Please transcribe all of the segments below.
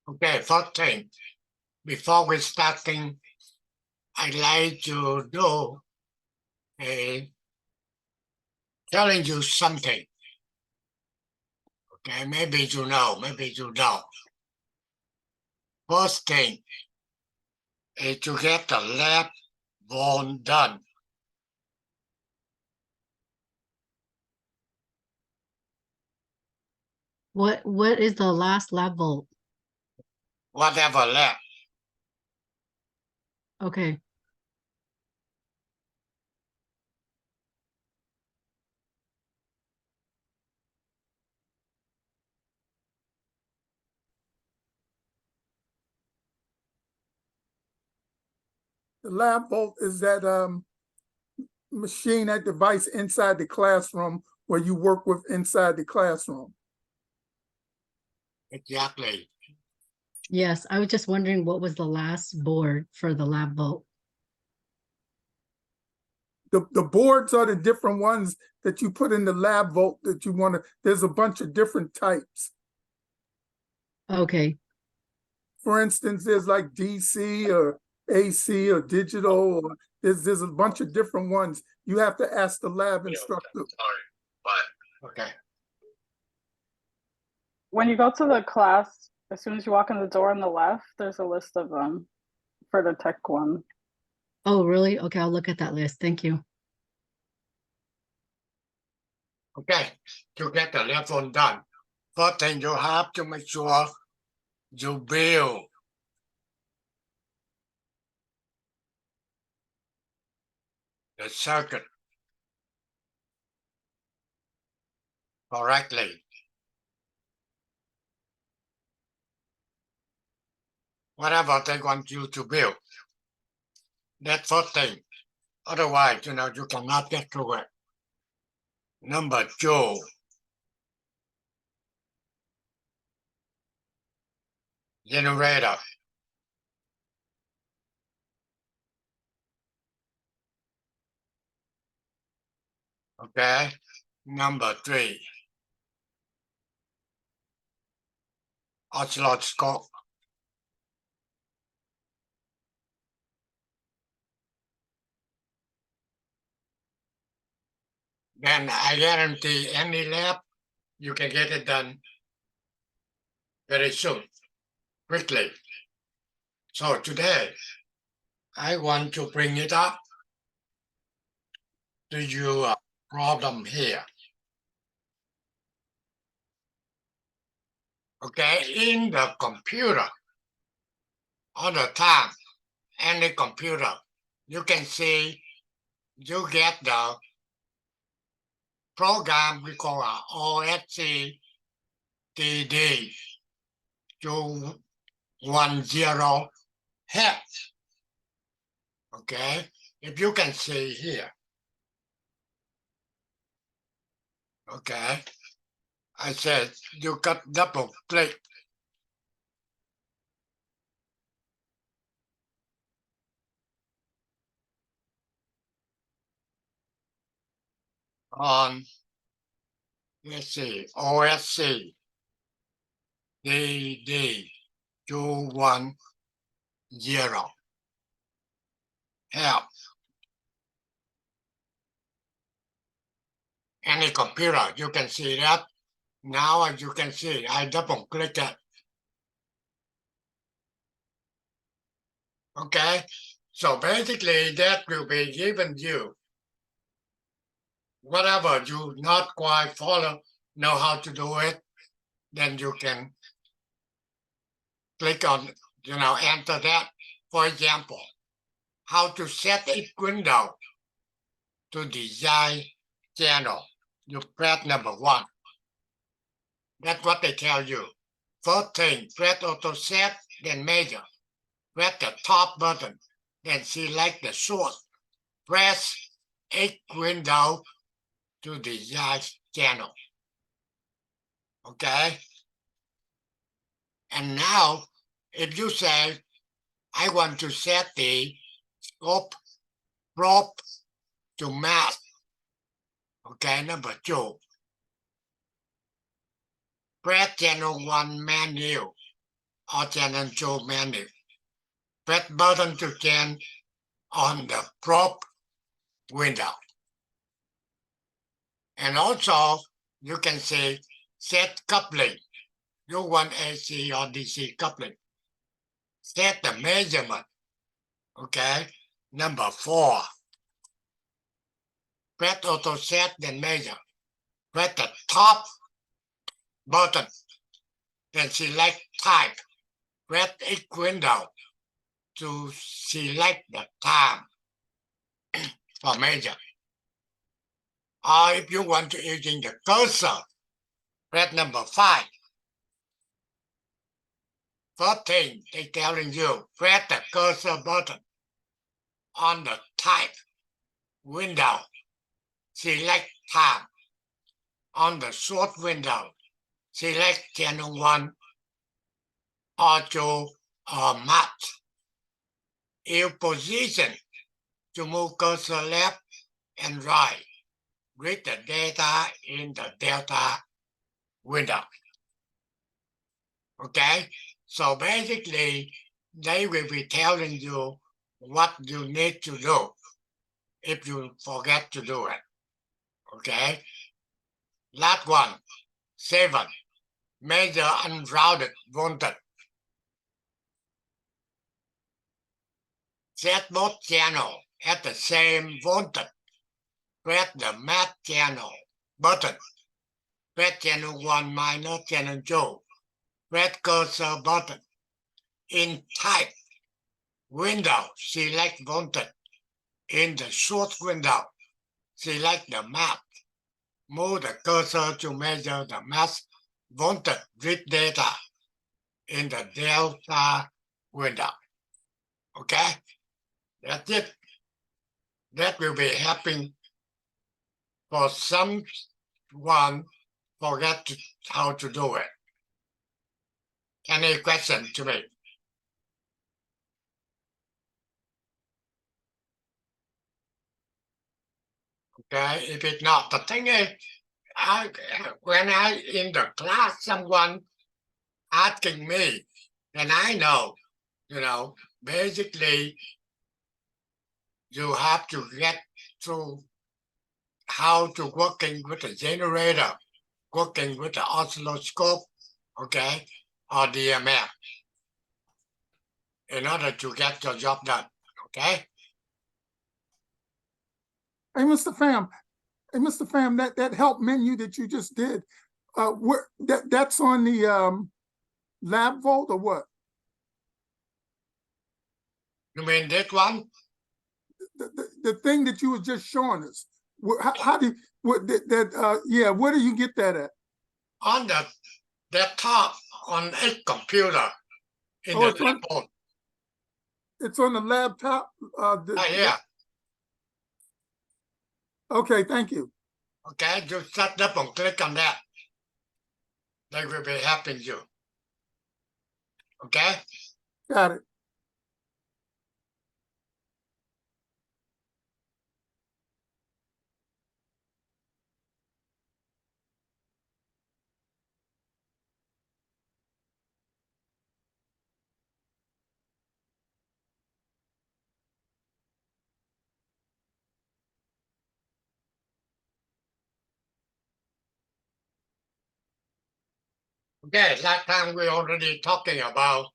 Okay, first thing, before we starting, I'd like to do a telling you something. Okay, maybe you know, maybe you don't. First thing is to get the lab bone done. What is the last level? Whatever lab. Okay. The lab vault is that machine, that device inside the classroom where you work with inside the classroom. Exactly. Yes, I was just wondering what was the last board for the lab vote. The boards are the different ones that you put in the lab vault that you want to, there's a bunch of different types. Okay. For instance, there's like DC or AC or digital, or there's a bunch of different ones. You have to ask the lab instructor. Sorry, but okay. When you go to the class, as soon as you walk in the door on the left, there's a list of them for the tech one. Oh, really? Okay, I'll look at that list. Thank you. Okay, to get the lab bone done, first thing you have to make sure you build the circuit correctly. Whatever they want you to build. That's first thing. Otherwise, you cannot get through it. Number two, generator. Okay. Number three, oscilloscope. Then I guarantee any lab, you can get it done very soon, quickly. So today, I want to bring it up to your problem here. Okay, in the computer, all the time, any computer, you can see you get the program we call OSC DD 210 hertz. Okay, if you can see here. Okay, I said you got double click on, let's see, OSC DD 210 hertz. Any computer, you can see that. Now, as you can see, I double click it. Okay, so basically that will be given you whatever you not quite know how to do it, then you can click on, enter that. For example, how to set a window to design channel. You press number 1. That's what they tell you. First thing, press auto set, then measure. Press the top button, then select the source. Press X window to design channel. Okay? And now, if you say, I want to set the scope probe to mask. Okay, number 2. Press channel 1 menu or channel show menu. Press button to change on the probe window. And also, you can say set coupling. You want AC or DC coupling. Set the measurement. Okay. Number 4. Press auto set then measure. Press the top button. Then select type. Press X window to select the time for measure. Or if you want to using the cursor, press number 5. First thing they telling you, press the cursor button on the type window. Select time. On the short window, select channel 1, auto or match. Use position to move cursor left and right. Read the data in the delta window. Okay, so basically they will be telling you what you need to do if you forget to do it. Okay, last one, 7. Measure unrounded voltage. Set both channels at the same voltage. Press the match channel button. Press channel 1 minus channel 2. Press cursor button. In type window, select voltage. In the short window, select the map. Move the cursor to measure the match voltage read data in the delta window. Okay, that's it. That will be helping for someone forget how to do it. Any question to me? Okay, if it's not, the thing is, when I in the class, someone asking me, and I know, basically you have to get to how to working with the generator, working with the oscilloscope, okay, or DMF in order to get the job done, okay? Hey, Mr. Pham, that help menu that you just did, that's on the lab vault or what? You mean this one? The thing that you were just showing us. How do you, where do you get that at? On the desktop on a computer in Oh, the laptop. It's on the laptop. Yeah. Okay, thank you. Okay, just set up and click on that. They will be helping you. Okay? Got it. Okay, last time we already talking about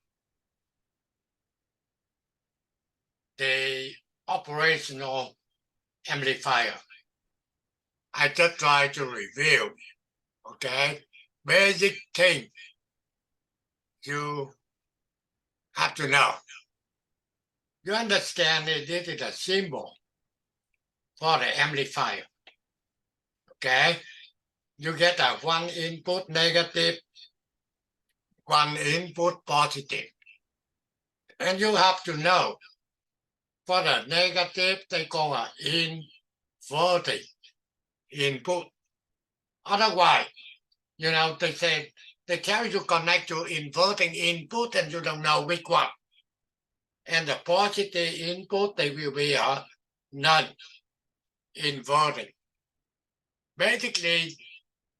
the operational amplifier. I just try to review, okay? Basic thing you have to know. You understand that this is a symbol for the amplifier, okay? You get a one input negative, one input positive. And you have to know for the negative, they call it inverting input. Otherwise, they say, they tell you connect to inverting input and you don't know which one. And the positive input, they will be a non-inverting. Basically,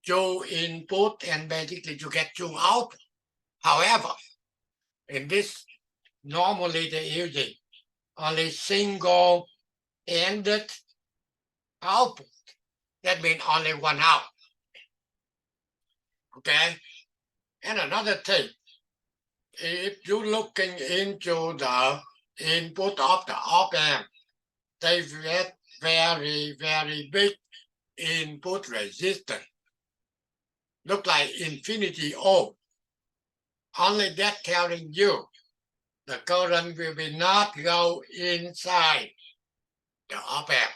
two input and basically you get two output. However, In this, normally they're using only single-ended output. That means only one out. Okay? And another thing, if you're looking into the input of the op-amp, they get very, very big input resistance. Look like infinity ohm. Only that telling you the current will be not go inside the op-amp.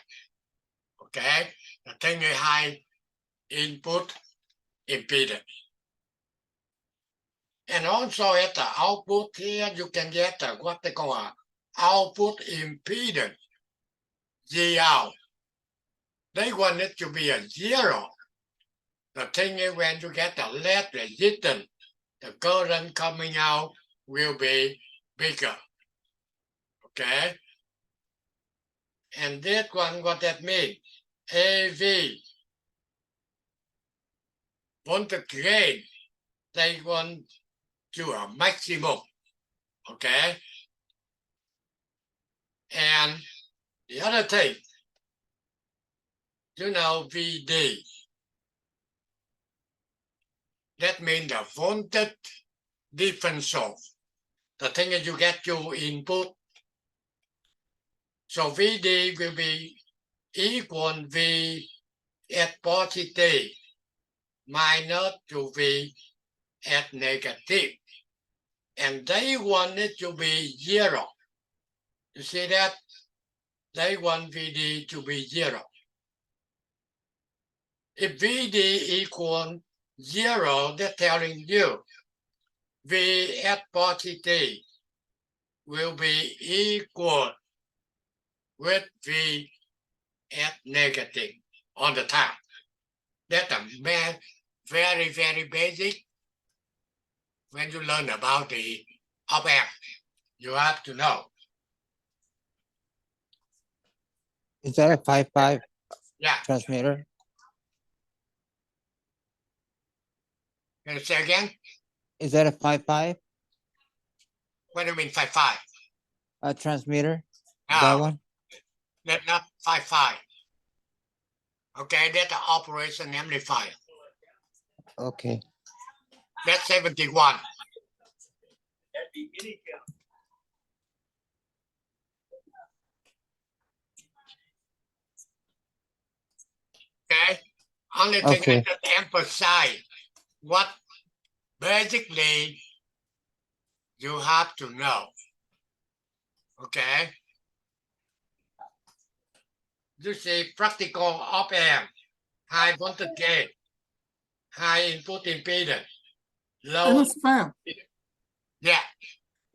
Okay? The thing is high input impedance. And also at the output here, you can get what they call a output impedance, G out. They want it to be a 0. The thing is when you get the less resistance, the current coming out will be bigger. Okay? And this one, what that means? AV, voltage gain, they want to a maximum. Okay? And the other thing, you know, VD. That means the voltage differential. The thing is you get your input. So VD will be equal V at positive minus to V at negative. And they want it to be 0. You see that? They want VD to be 0. If VD equal 0, they're telling you V at positive will be equal with V at negative on the top. That's a very, very basic. When you learn about the op-amp, you have to know. Is that a 5.5 Yeah. transmitter? Can you say again? Is that a 5.5 What do you mean 5.5? transmitter? No, That one? that's not 5.5. Okay, that's the operation amplifier. Okay. That's 71. Okay, only thing I Okay. just emphasize what basically you have to know. Okay, you see practical op-amp, high voltage gain, high input impedance, Hey, low. Mr. Pham, Yeah,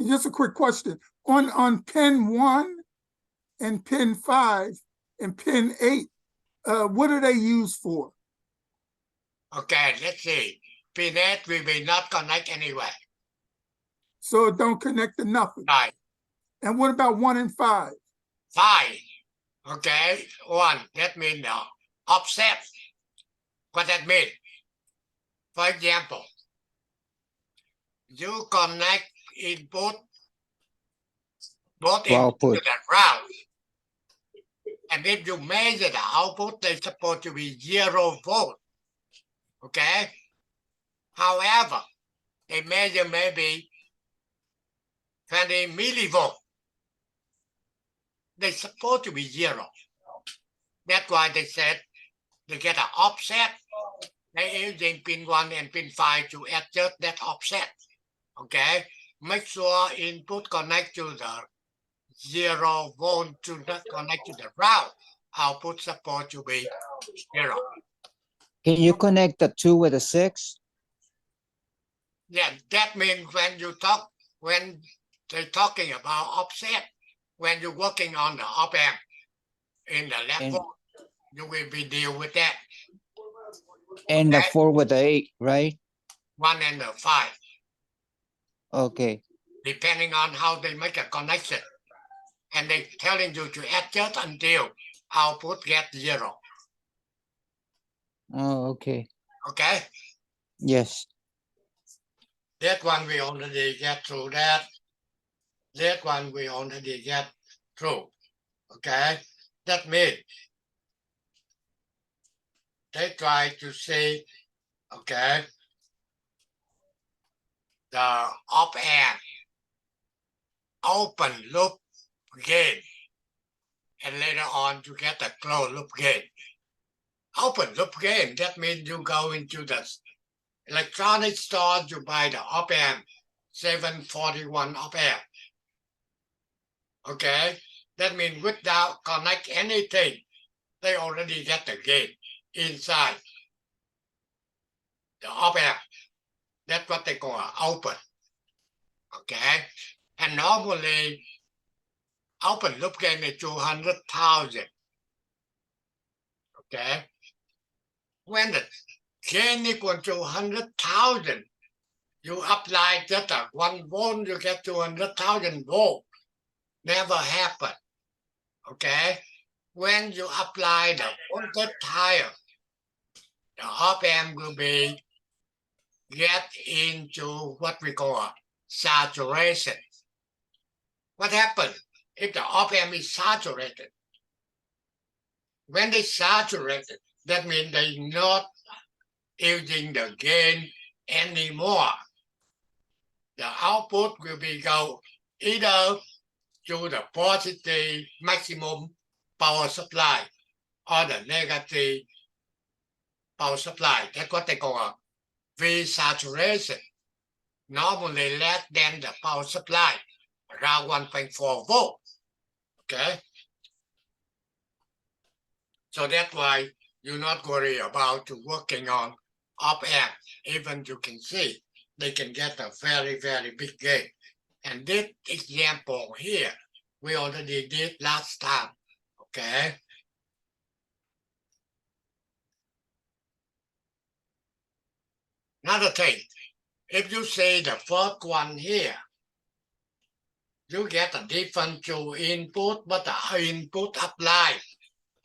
just a quick question. On pin 1 and pin 5 and pin 8, what are they used for? okay, let's see. P-net will be not connect anyway. So it don't connect to nothing. Right. And what about 1 and 5? 5. Okay, 1. That means the offset. What that mean? For example, you connect input both To input output. to the ground. And if you measure the output, they're supposed to be 0 volt. Okay? However, they measure maybe 20 millivolt. They're supposed to be 0. That's why they said they get an offset. They're using pin 1 and pin 5 to adjust that offset. Okay? Make sure input connect to the 0 volt to not connect to the ground. Output supposed to be 0. Can you connect the 2 with a 6? Yeah, that means when they're talking about offset, when you're working on the op-amp in the level, you will be deal with that. And the Okay. 4 with the 8, right? 1 and the 5, Okay. depending on how they make a connection. And they're telling you to adjust until output gets 0. Oh, okay. Okay? Yes. That one we already get through that. That one we already get through. Okay? That means they try to say, okay, the op-amp open loop gain, and later on you get a closed loop gain. Open loop gain, that means you go into the electronic store, you buy the op-amp 741 op-amp. Okay, that means without connect anything, they already get the gain inside the op-amp. That's what they call open. Okay, and normally open loop gain is 200,000. Okay, when the gain equal to 100,000, you apply just a 1 volt, you get 200,000 volt. Never happen. Okay, when you apply the voltage higher, the op-amp will be get into what we call saturation. What happens if the op-amp is saturated? When they saturated, that means they're not using the gain anymore. The output will be go either to the positive maximum power supply or the negative power supply. That's what they call a V saturation. Normally less than the power supply, around 1.4 volt. Okay. So that's why you're not worried about working on op-amp. Even you can see they can get a very, very big gain. And this example here, we already did last time. Okay. Another thing, if you say the first one here, you get a different two input, but the input applied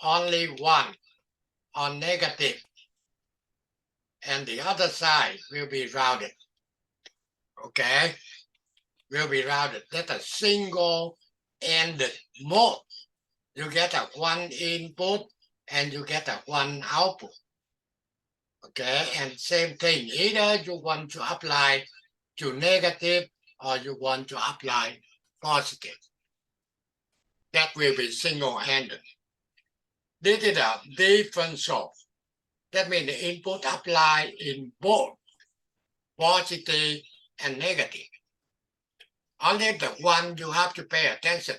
only one on negative, and the other side will be rounded. Okay, will be rounded. That's a single-ended mode. You get a one input and you get a one output. Okay, and same thing. Either you want to apply to negative or you want to apply positive. That will be single-ended. This is a differential. That means the input apply in both positive and negative. Only the one you have to pay attention.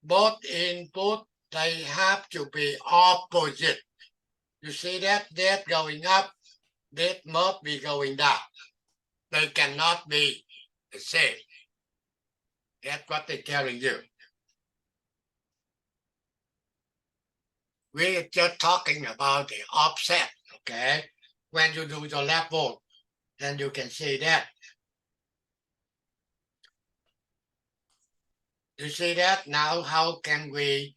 Both input, they have to be opposite. You see that? That going up, that must be going down. They cannot be the same. That's what they're telling you. We're just talking about the offset, okay? When you do the left volt, then you can see that. You see that? Now how can we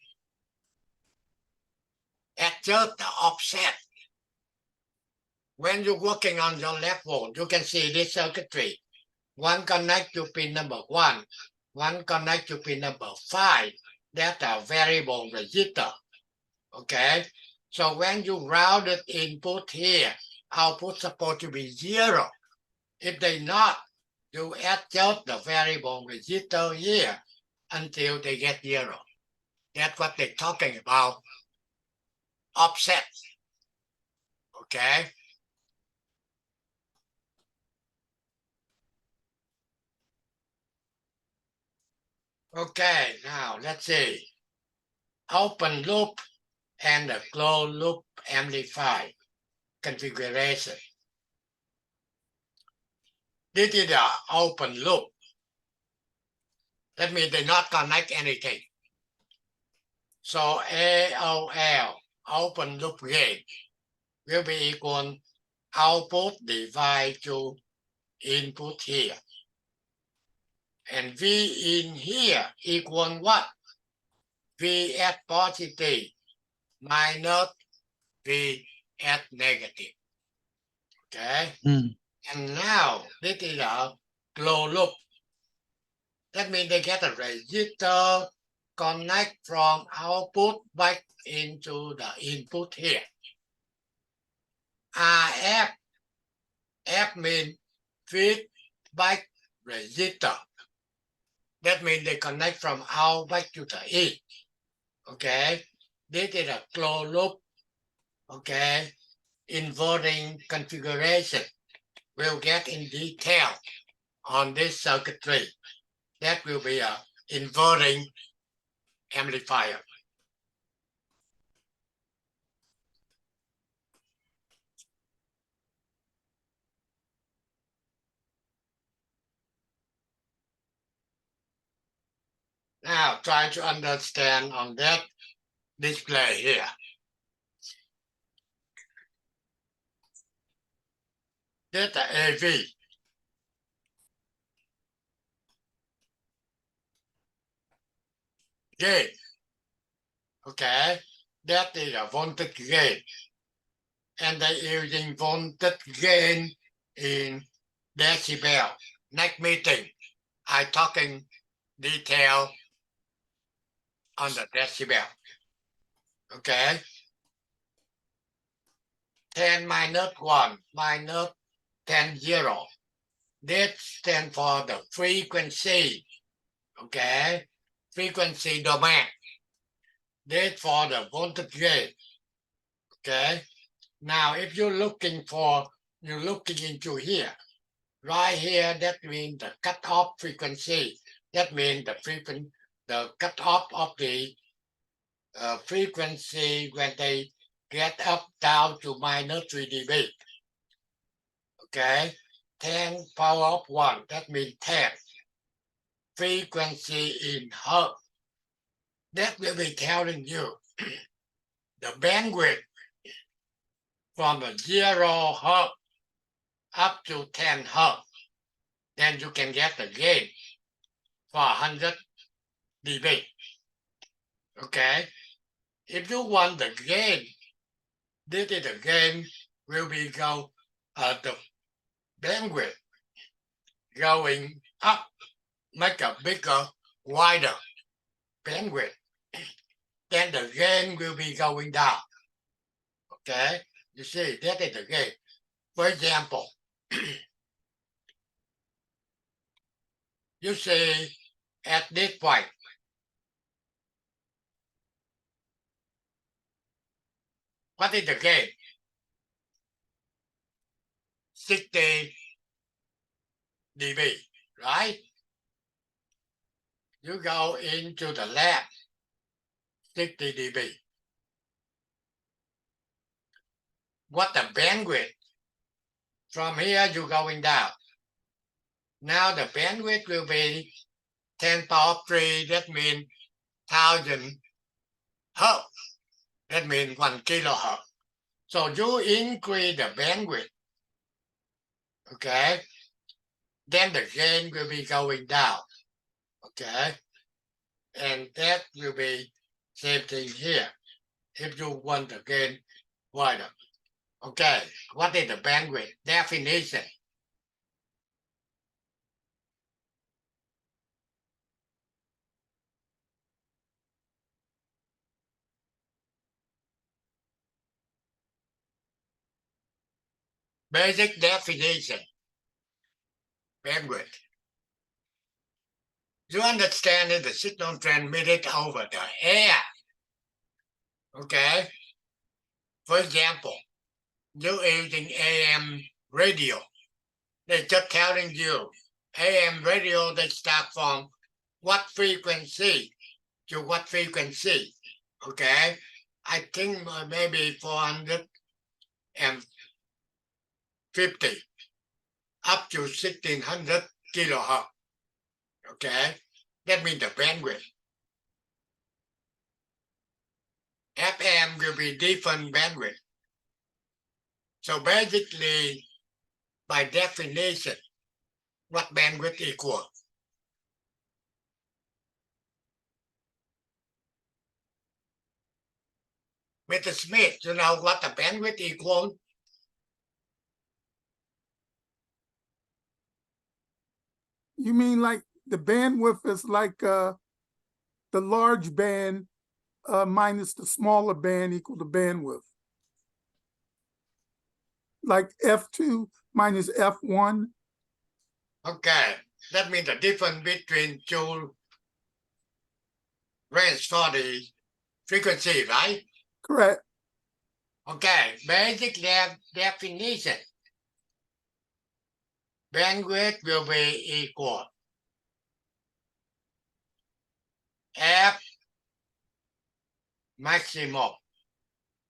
adjust the offset? When you're working on your left volt, you can see this circuitry. One connect to pin number 1, one connect to pin number 5. That's a variable resistor. Okay, so when you rounded input here, output supposed to be 0. If they not, you adjust the variable resistor here until they get 0. That's what they're talking about. Offset. Okay. Okay, now let's see. Open loop and the closed loop amplifier configuration. This is the open loop. That means they not connect anything. So AOL, open loop gain, will be equal output divided to input here. And V in here equal what? V at positive minus V at negative. Okay? And now this is a closed loop. That means they get a resistor connect from output back into the input here. RF, F means feedback resistor. That means they connect from out back to the in. Okay, this is a closed loop. Okay, inverting configuration. We'll get in detail on this circuitry. That will be a inverting amplifier. Now try to understand on that display here. That's the AV. Gain. Okay, that is a voltage gain. And they're using voltage gain in decibel. Next meeting, I talking detail on the decibel. Okay. 10 minus 1 minus 10 0. This stands for the frequency. Okay. Frequency domain. This for the voltage gain. Okay. Now, if you're looking into here, right here, that means the cutoff frequency. That means the cutoff of the frequency when they get up down to minus 3 dB. Okay, 10 power of 1, that means 10. Frequency in hertz. That will be telling you the bandwidth from a 0 hertz up to 10 hertz. Then you can get the gain for 100 dB. Okay, if you want the gain, this is the gain will be the bandwidth going up, make a bigger, wider bandwidth. Then the gain will be going down. Okay, you see, that is the gain. For example, you see at this point, what is the gain? 60 dB, right? You go into the lab, 60 dB. What the bandwidth? From here, you're going down. Now the bandwidth will be 10 power 3, that means 1,000 hertz. That means 1 kilohertz. So you increase the bandwidth, okay? Then the gain will be going down, okay? And that will be same thing here. If you want the gain wider. Okay, what is the bandwidth? Definition. Basic definition. Bandwidth. You understand the signal transmitted over the air. Okay. For example, you're using AM radio. They're just telling you AM radio, they start from what frequency to what frequency. Okay. I think maybe 450 up to 1600 kilohertz. Okay, that means the bandwidth. FM will be different bandwidth. So basically, by definition, what bandwidth equals? Mr. Smith, you know what the bandwidth equals? You mean like the bandwidth is like the large band minus the smaller band equal to bandwidth? Like F2 minus F1? Okay, that means the difference between two range for the frequency, right? Correct. Okay, basic definition. Bandwidth will be equal F maximum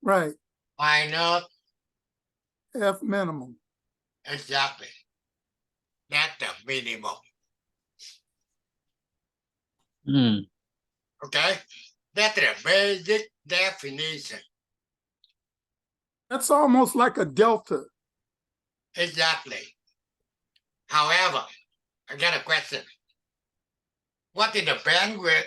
Right. minus F minimum. exactly. That's the minimum. Hmm. Okay, that's the basic definition. That's almost like a delta. Exactly. However, I got a question. What is the bandwidth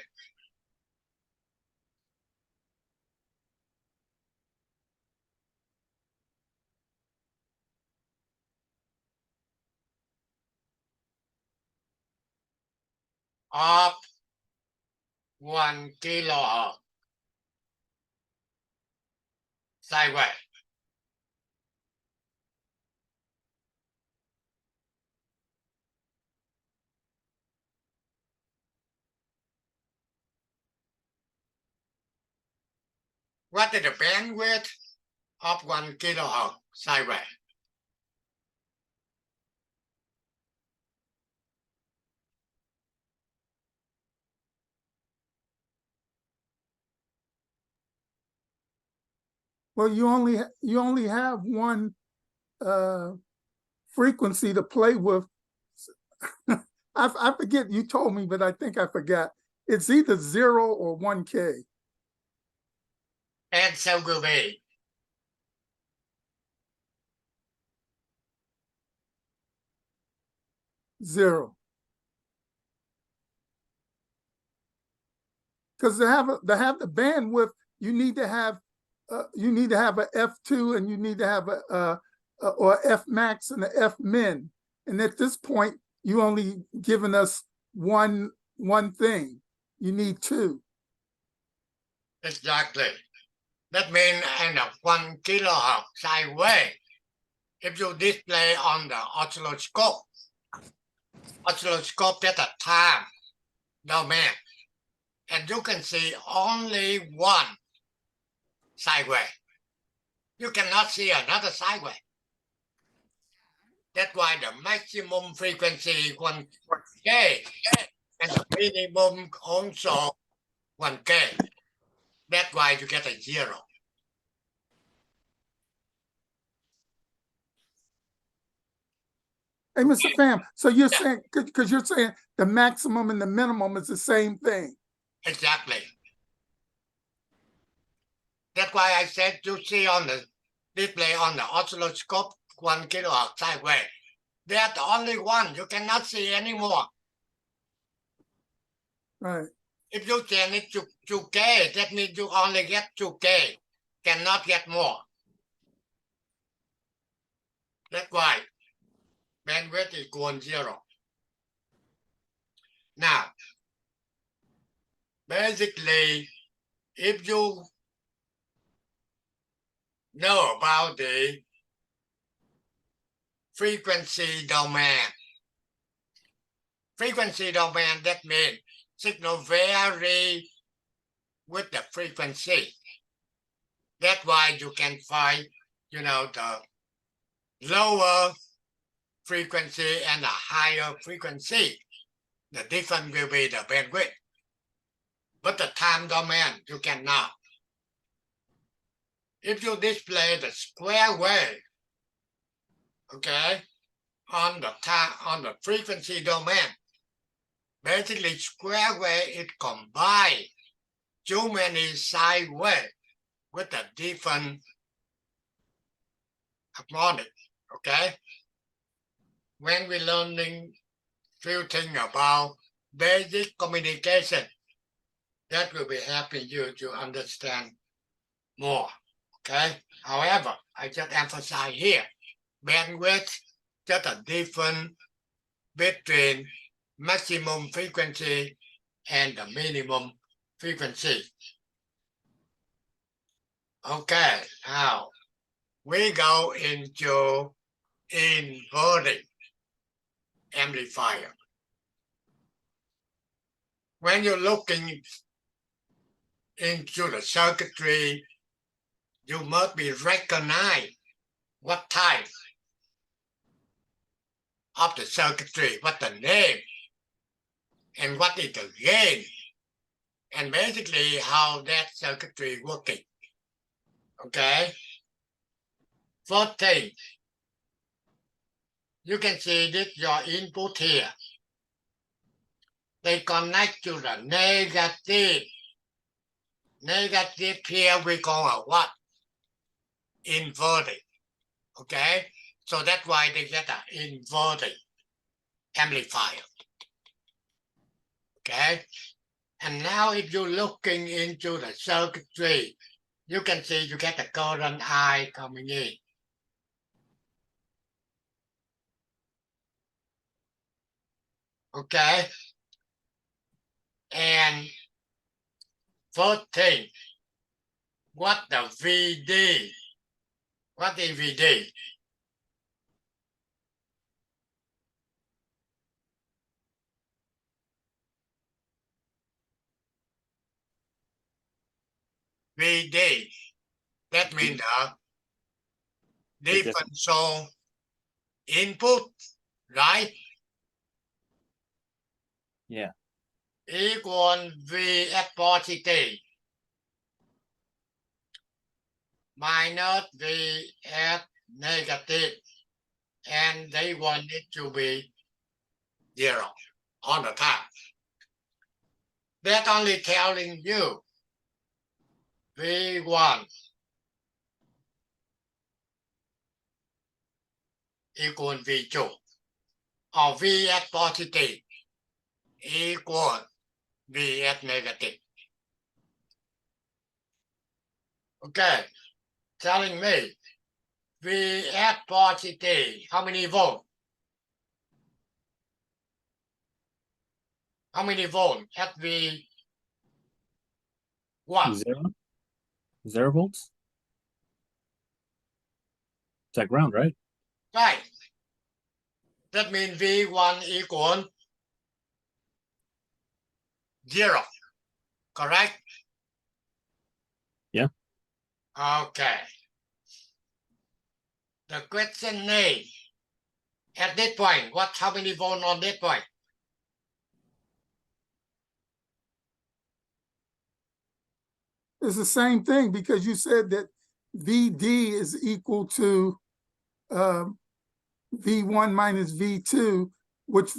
of 1 kilohertz sine wave? What is the bandwidth of 1 kilohertz sine wave? Well, you only have one frequency to play with. I forget, you told me, but I think I forgot. It's either 0 or 1K. And so will be 0. Because to have the bandwidth, you need to have a F2 and you need to have a or F max and a F min. And at this point, you only given us one thing. You need 2. exactly. That means in a 1 kilohertz sine wave, if you display on the oscilloscope that's a time domain, and you can see only one sine wave. You cannot see another sine wave. That's why the maximum frequency is 1K and the minimum also 1K. That's why you get a 0. Hey, Mr. Pham, so you're saying, because you're saying the maximum and the minimum is the same thing. Exactly. That's why I said you see on the display on the oscilloscope 1 kilohertz sine wave. That's the only one. You cannot see anymore. Right. If you change it to 2K, that means you only get 2K, cannot get more. That's why bandwidth is equal 0. Now, basically, if you know about the frequency domain, that means signal vary with the frequency. That's why you can find, the lower frequency and the higher frequency. The difference will be the bandwidth. But the time domain, you cannot. If you display the square wave, okay, on the frequency domain, basically square wave it combines too many sine waves with a different harmonic, okay? When we're learning few things about basic communication, that will be helping you to understand more, okay? However, I just emphasize here, bandwidth just a difference between maximum frequency and the minimum frequency. Okay, now we go into inverting amplifier. When you're looking into the circuitry, you must be recognize what type of the circuitry, what the name, and what is the gain, and basically how that circuitry working. Okay. First thing, you can see this your input here. They connect to the negative. Negative here we call a what? Inverting. Okay, so that's why they get an inverting amplifier. Okay, and now if you're looking into the circuitry, you can see you get the current I coming in. Okay, and first thing, what the VD? What is VD? VD. That means the differential input, right? Yeah. Equal V at positive minus V at negative, and they want it to be 0 all the time. That only telling you V1 equal V2, or V at positive equal V at negative. Okay, telling me V at positive, how many volts? How many volts at V1? 0 volts. It's at ground, right? Right. That means V1 equal 0. Correct? Yeah. Okay. The question is, at that point, how many volts on that point? It's the same thing because you said that VD is equal to V1 minus V2, which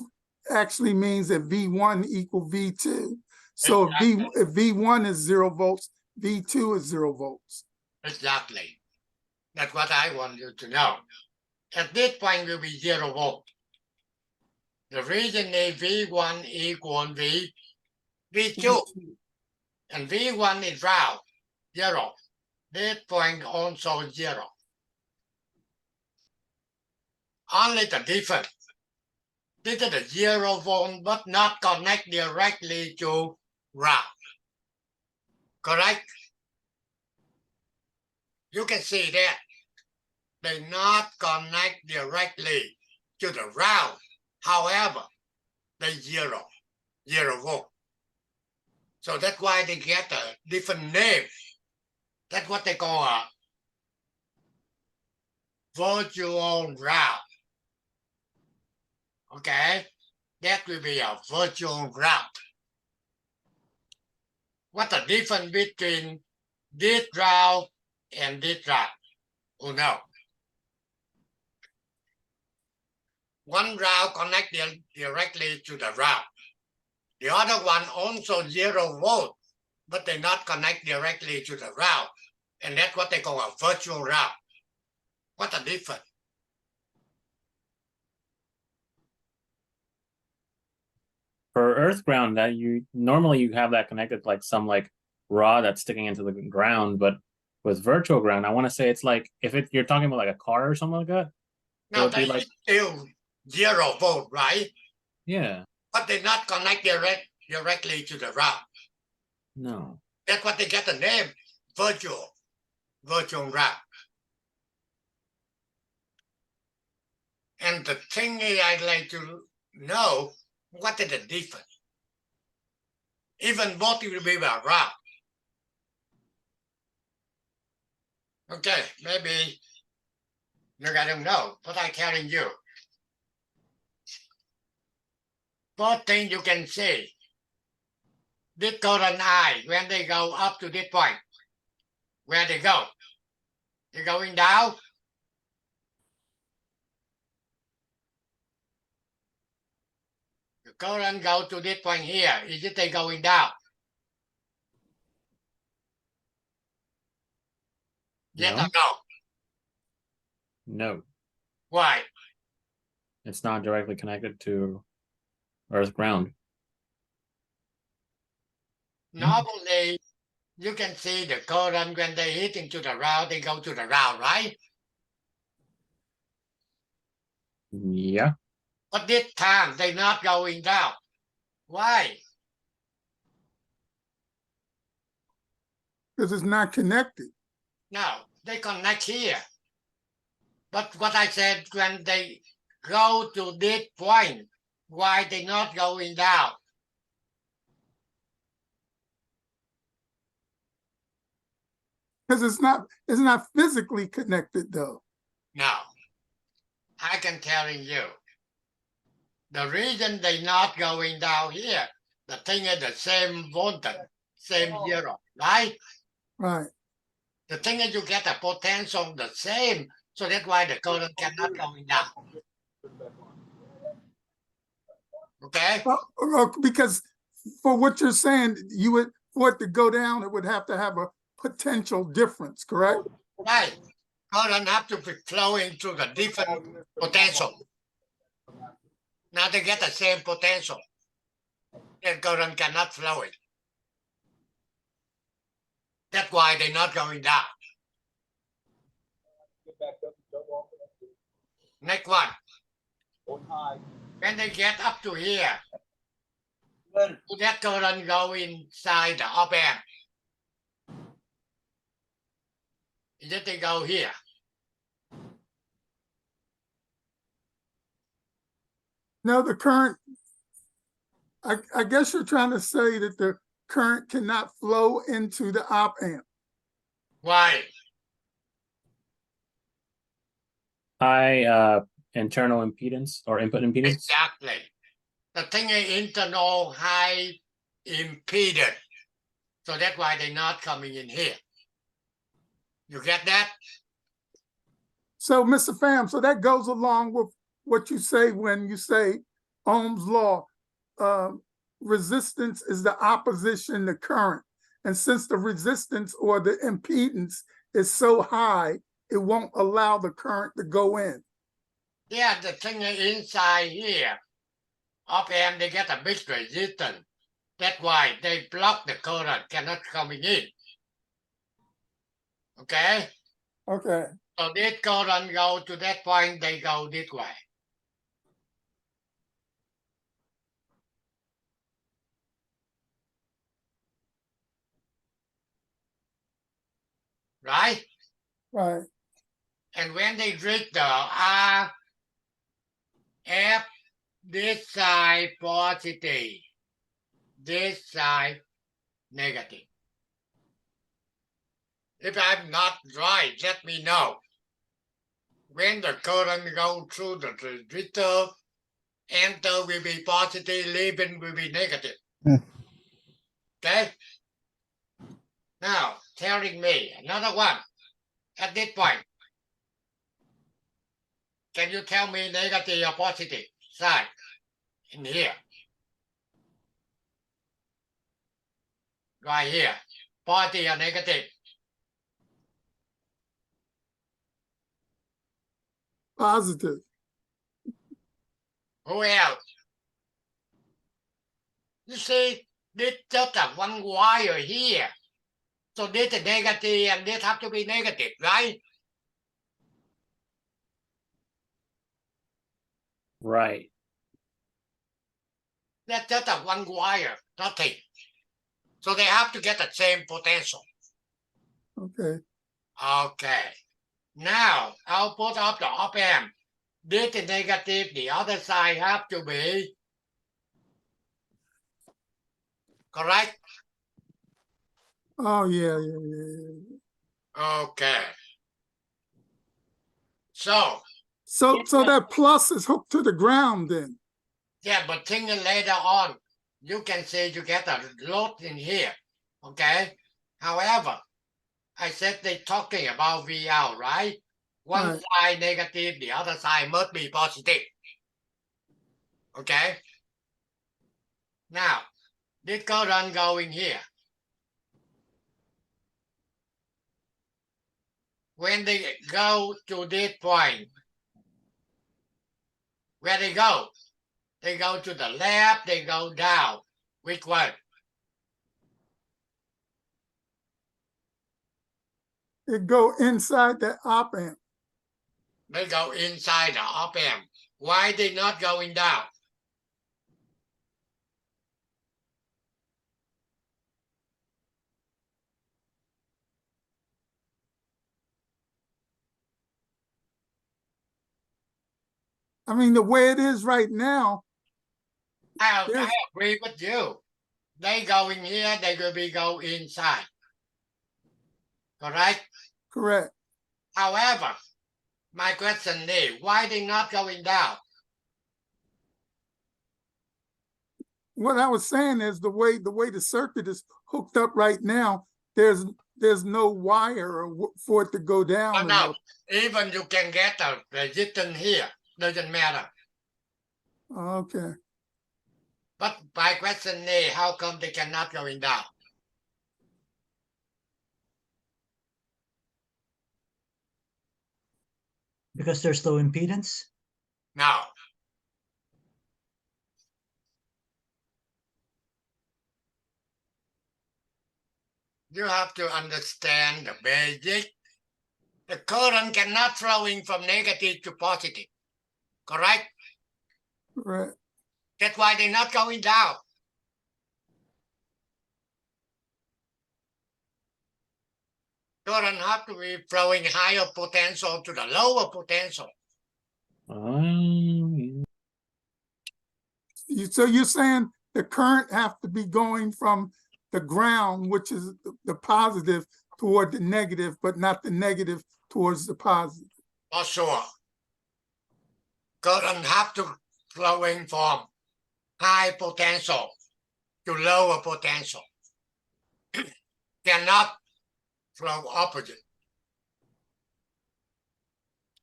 actually means that V1 equal V2. So Exactly. if V1 is 0 volts, V2 is 0 volts. Exactly. That's what I want you to know. At this point will be 0 volt. The reason is V1 equal V2. And V1 is round, 0. This point also 0. Only the difference. This is the 0 volt, but not connect directly to ground. Correct? You can see that they not connect directly to the ground. However, they 0 volt. So that's why they get a different name. That's what they call a virtual ground. Okay, that will be a virtual ground. What's the difference between this ground and this ground? Who knows? One ground connected directly to the ground. The other one also 0 volt, but they not connect directly to the ground. And that's what they call a virtual ground. What's the difference? For earth ground, that you normally you have that connected like some like rod that's sticking into the ground, but with virtual ground, I want to say it's like if you're talking about like a car or something like that. Now It would be they like still 0 volt, right? yeah. but they not connect directly to the route. No. That's what they get the name virtual route. And the thing I'd like to know, what is the difference? Even both will be a route. Okay, maybe you don't know, but I'm telling you. Both things you can see. This current I, when they go up to this point, where they go? They're going down. The current go to this point here. Is it they going down? Yes No. or no? No. Why? It's not directly connected to earth ground. Normally, you can see the current when they hit into the route, they go to the route, right? Yeah. But this time, they're not going down. Why? Because it's not connected. No, they connect here. But what I said, when they go to this point, why they not going down? Because it's not physically connected though. No, I can tell you. The reason they not going down here, the thing is the same voltage, same zero, right? Right. The thing is you get a potential the same, so that's why the current cannot going down. Okay? Because for what you're saying, for it to go down, it would have to have a potential difference, correct? Right. Current have to be flowing through the different potential. Now they get the same potential. Then current cannot flow it. That's why they're not going down. Next one. When they get up to here, that current go inside the op amp. Then they go here. Now the current, I guess you're trying to say that the current cannot flow into the op amp. Why? High internal impedance or input impedance. Exactly. The thing is internal high impedance. So that's why they're not coming in here. You get that? So, Mr. Pham, so that goes along with what you say when you say Ohm's law, resistance is the opposition to current. And since the resistance or the impedance is so high, it won't allow the current to go in. Yeah, the thing is inside here. Op amp, they get a big resistance. That's why they block the current, cannot coming in. Okay? Okay. So this current go to that point, they go this way. Right? Right. And when they reach the R, F, this side positive, this side negative. If I'm not right, let me know. When the current go through the resistor, enter will be positive, leaving will be negative. Okay? Now, telling me another one at this point. Can you tell me negative or positive side in here? Right here. Positive or negative? Positive. Who else? You see, this just a one wire here. So this is negative and this have to be negative, right? Right. That's just a one wire, nothing. So they have to get the same potential. Okay. Okay. Now, output of the op amp. This is negative, the other side have to be correct? Oh, yeah. Okay. So, So that plus is hooked to the ground then. yeah, but thinking later on, you can say you get a load in here, okay? However, I said they're talking about V out, right? One Right. side negative, the other side must be positive. Okay? Now, this current going here. When they go to this point, where they go? They go to the left, they go down. Which one? It go inside the op amp. They go inside the op amp. Why they not going down? I mean, the way it is right now, I there's agree with you. They go in here, they will be go inside. Correct? correct. However, my question is, why they not going down? What I was saying is the way the circuit is hooked up right now, there's no wire for it to go down. Oh, no, even you can get a resistance here. Doesn't matter. Okay. But my question is, how come they cannot going down? Because there's low impedance. No. You have to understand the basic. The current cannot flowing from negative to positive. Correct? Right. That's why they're not going down. Current have to be flowing higher potential to the lower potential. So you're saying the current have to be going from the ground, which is the positive, toward the negative, but not the negative towards the positive. For sure. Current have to flowing from high potential to lower potential. Cannot flow opposite.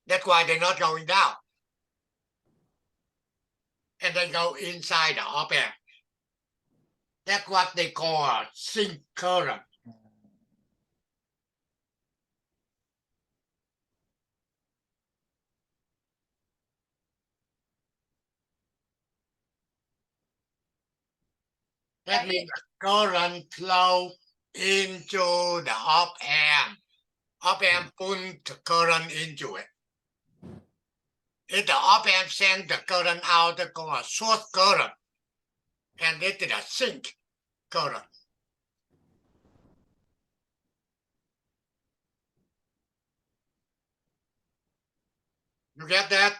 That's why they're not going down. And they go inside the op amp. That's what they call a sink current. That means the current flow into the op amp. Op amp pull the current into it. If the op amp sends the current out, they call a source current. And this is a sink current. You get that?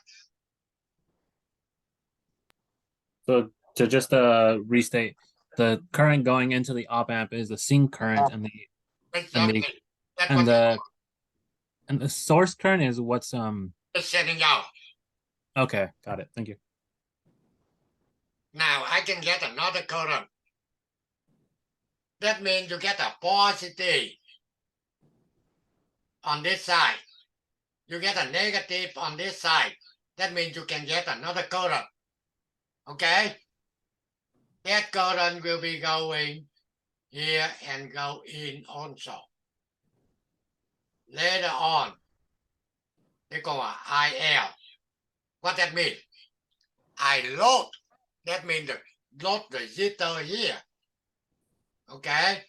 So to just restate, the current going into the op amp is the sink current, and Exactly. That's and what the source current is what's they're sending out. okay, got it. Thank you. Now I can get another current. That means you get a positive on this side. You get a negative on this side. That means you can get another current. Okay? That current will be going here and go in also. Later on, they call IL. What that means? I load. That means the load resistor here. Okay?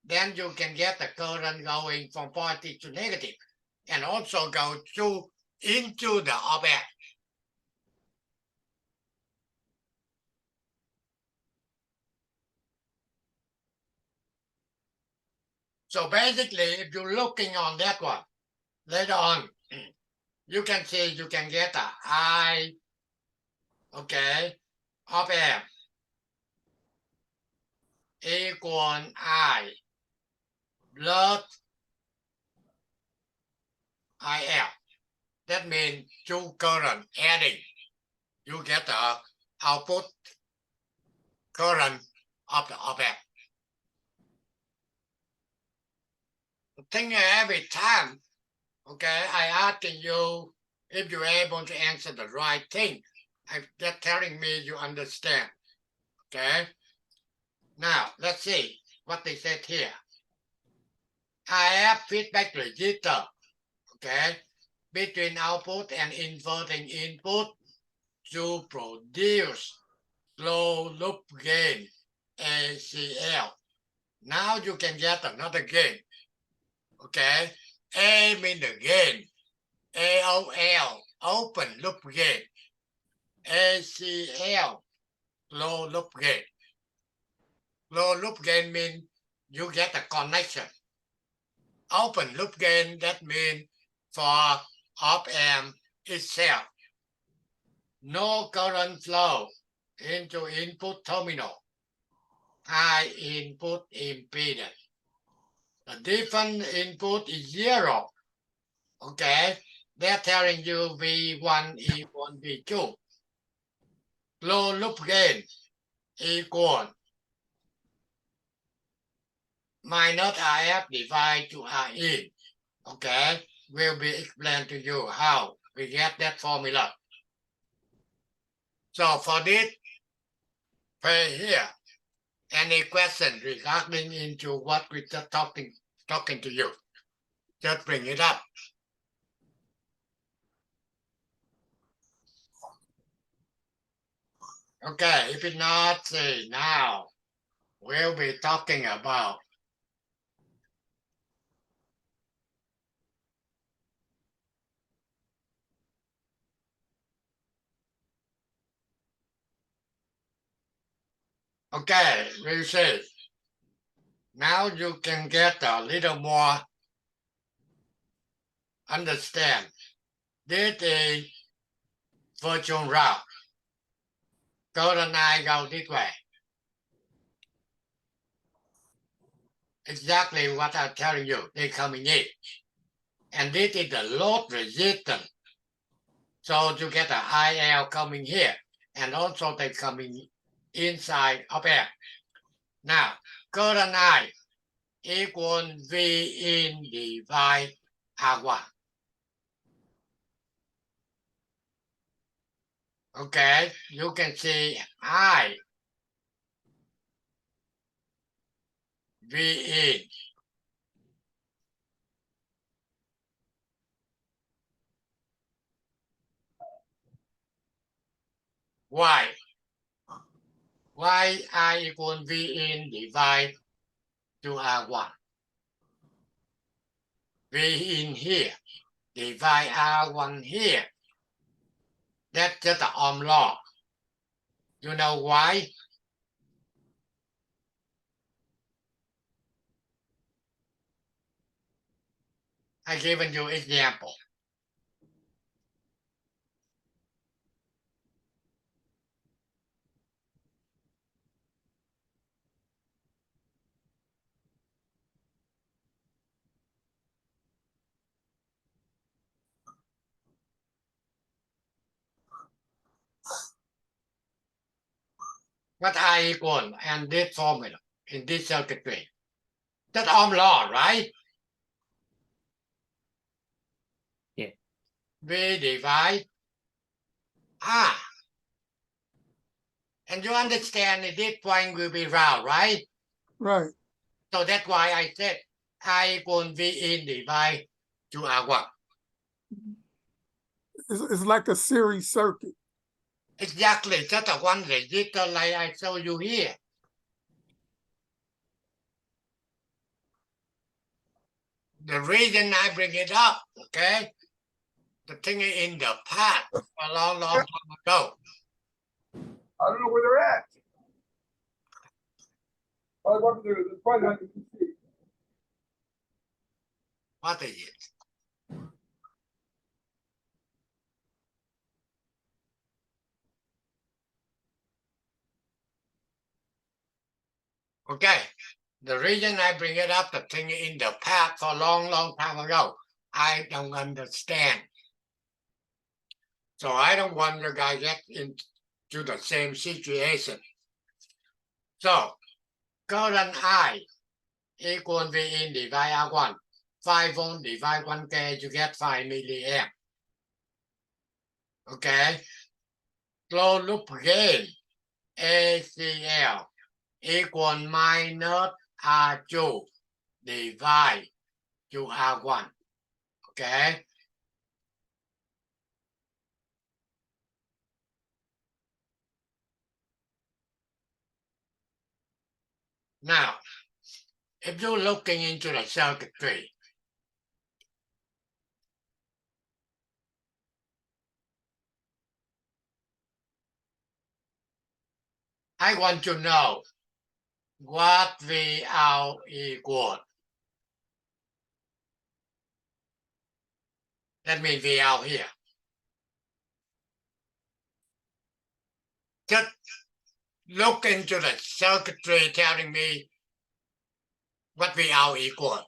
Then you can get the current going from positive to negative and also go into the op amp. So basically, if you're looking on that one, later on, you can see you can get a I, okay, of M equal I plus IF. That means two current adding, you get the output current of the op-amp. The thing every time, okay, I asking you if you're able to answer the right thing. They're telling me you understand. Okay. Now let's see what they said here. I have feedback register. Okay, between output and inverting input to produce low loop gain ACL. Now you can get another gain. Okay, A means the gain, AOL open loop gain, ACL low loop gain. Low loop gain means you get a connection. Open loop gain, that means for op-amp itself, no current flow into input terminal, high input impedance. The different input is 0. Okay, they're telling you V1 equal V2. Low loop gain equal minus RF divided to RE. Okay, will be explained to you how we get that formula. So for this, pay here. Any question regarding into what we just talking to you? Just bring it up. Okay, if it's not, say now, we'll be talking about okay, we say now you can get a little more understand. This is virtual route. Current I go this way. Exactly what I'm telling you. They're coming in. And this is the load resistance. So you get a IL coming here. And also they coming inside of air. Now, current I equal V in divide R1. Okay, you can see I V in. Why? Why I equal V in divide to R1? V in here, divide R1 here. That's just the Ohm law. You know why? I given you example. What I equal and this formula in this circuitry. That's Ohm law, right? Yeah. V divide R. And you understand at this point will be round, right? Right. So that's why I said I equal V in divide to R1. It's like a series circuit. Exactly, just a one resistor like I showed you here. The reason I bring it up, okay? The thing is in the past, a long time ago. I don't know where they're at. Oh, they're probably not you can see. What is it? Okay, the reason I bring it up, the thing in the past for a long time ago, I don't understand. So I don't want you guys get into the same situation. So current I equal V in divide R1. 5 volt divide 1K, you get 5 milliamp. Okay, closed loop gain ACL equal minus R2 divide to R1. Okay. Now, if you're looking into the circuitry, I want to know what V out equal. That means V out here. Just look into the circuitry telling me what V out equal.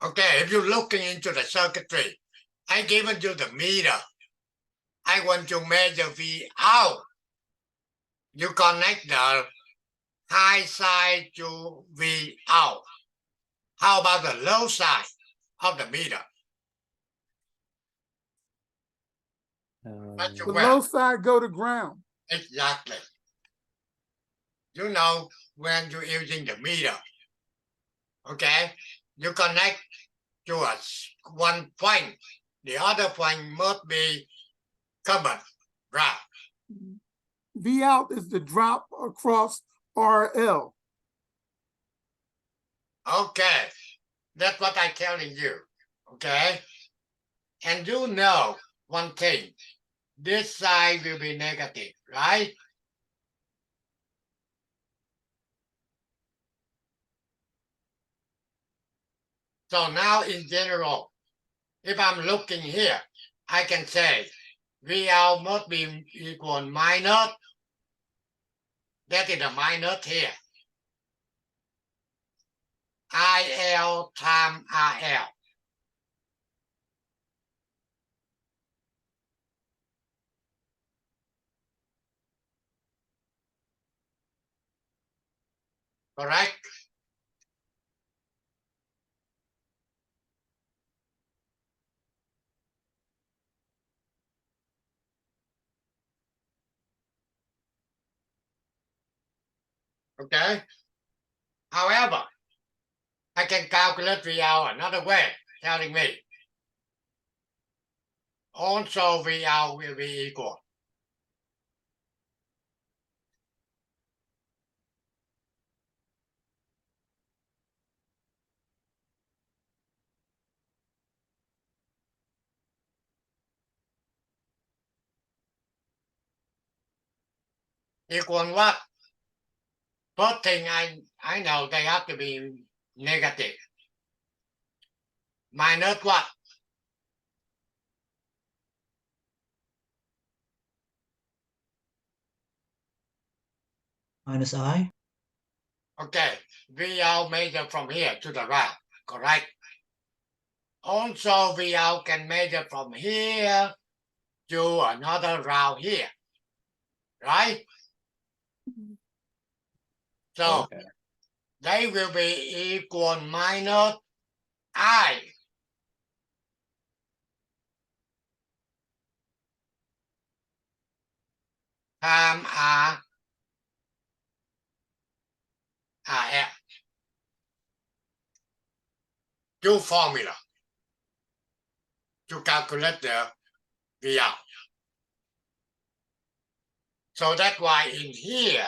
Okay, if you're looking into the circuitry, I given you the meter. I want to measure V out. You connect the high side to V out. How about the low side of the meter? But you The will. low side go to ground. Exactly. You know when you're using the meter. Okay? You connect to one point. The other point must be covered. Right. V out is the drop across RL. Okay. That's what I'm telling you. Okay? And you know one thing. This side will be negative, right? So now in general, if I'm looking here, I can say V out must be equal minus. That is a minus here. IL times RL. Correct? Okay? However, I can calculate V out another way, telling me also V out will be equal. Equal what? First thing I know they have to be negative. Minus what? Minus I. Okay, V out measure from here to the right, correct? Also, V out can measure from here to another round here, right? So Okay. they will be equal minus I. Times RF. Two formula to calculate the V out. So that's why in here,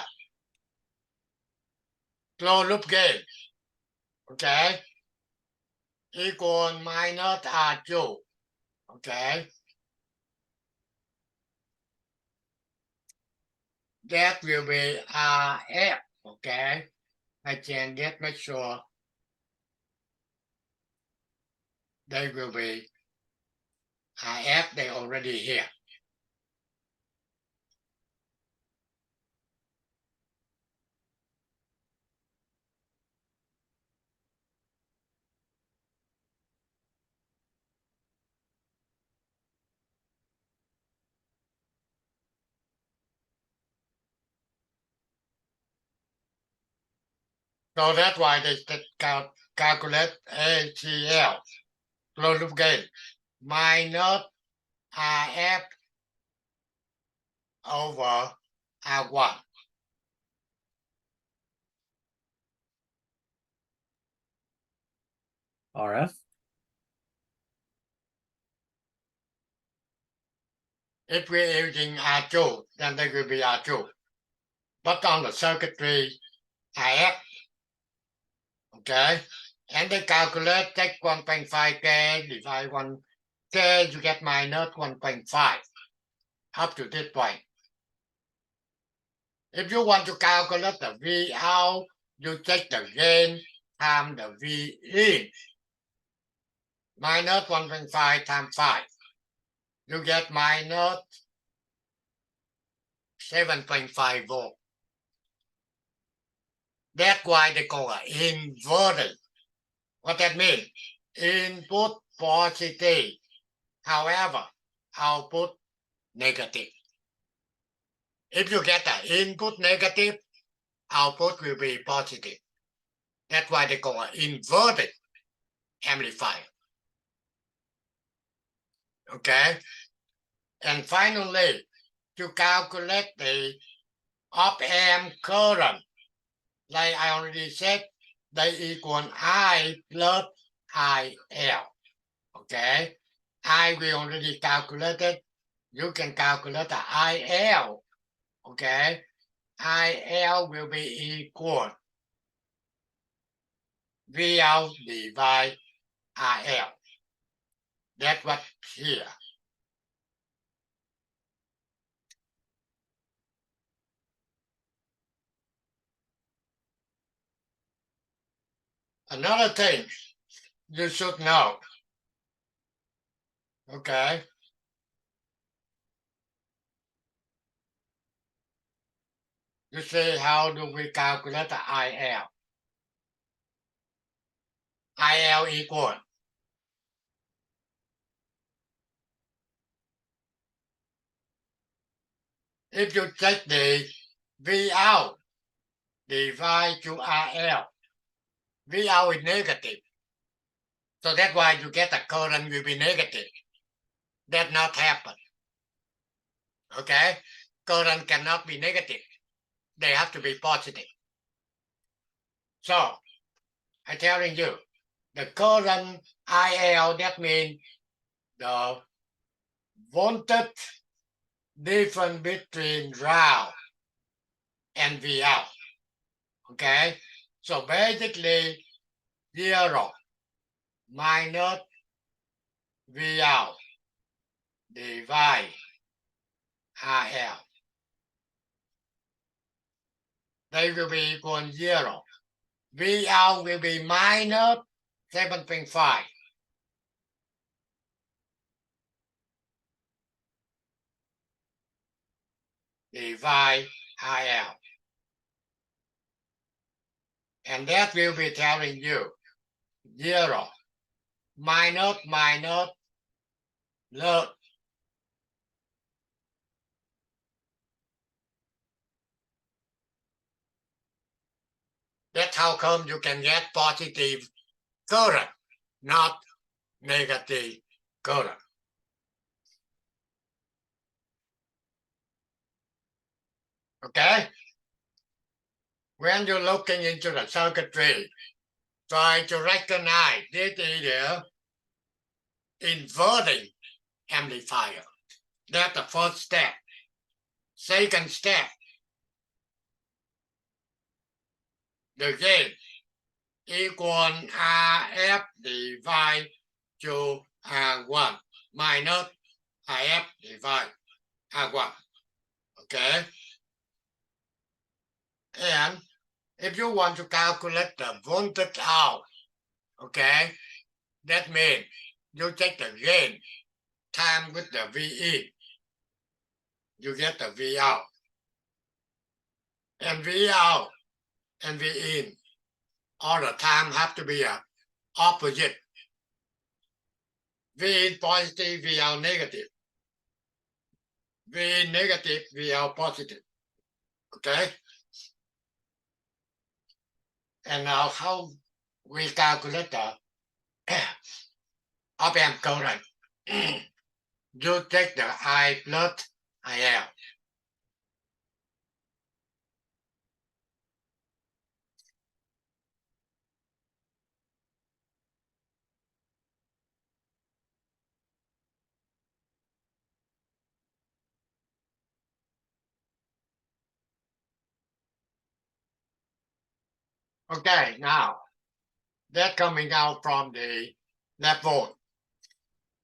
closed loop gain, okay, equal minus R2, okay? that will be RF. Okay, I can just make sure they will be RF. They already here. So that's why they calculate ACL, closed loop gain, minus RF over R1. RF. If we're using R2, then they will be R2. But on the circuitry, RF, okay? And they calculate, take 1.5K, divide 1K, you get minus 1.5, up to this point. If you want to calculate the V out, you take the gain times the V in. Minus 1.5 times 5. You get minus 7.5 volt. That's why they call it inverted. What that means? Input positive. However, output negative. If you get the input negative, output will be positive. That's why they call it inverted amplifier. Okay? And finally, to calculate the op-amp current, like I already said, they equal I plus IL. Okay? I we already calculated. You can calculate the IL. Okay? IL will be equal V out divide IL. That's what here. Another thing you should know. Okay? You see, how do we calculate the IL? IL equal if you take the V out divide to RL, V out is negative. So that's why you get the current will be negative. That not happen. Okay? Current cannot be negative. They have to be positive. So, I'm telling you, the current IL, that means the voltage difference between ground and V out. Okay? So basically, 0 minus V out divide RL. They will be equal 0. V out will be minus 7.5. Divide IL. And that will be telling you 0 minus look. That's how come you can get positive current, not negative current. Okay? When you're looking into the circuitry, try to recognize this is the inverting amplifier. That's the first step. Second step, the gain equal RF divide to R1 minus RF divide R1. Okay? And if you want to calculate the voltage out, okay, that means you take the gain time with the V in, you get the V out. And V out and V in all the time have to be a opposite. V in positive, V out negative. V in negative, V out positive. Okay? And now how we calculate the op-amp current? You take the I plus IL. Okay, now that coming out from the left volt.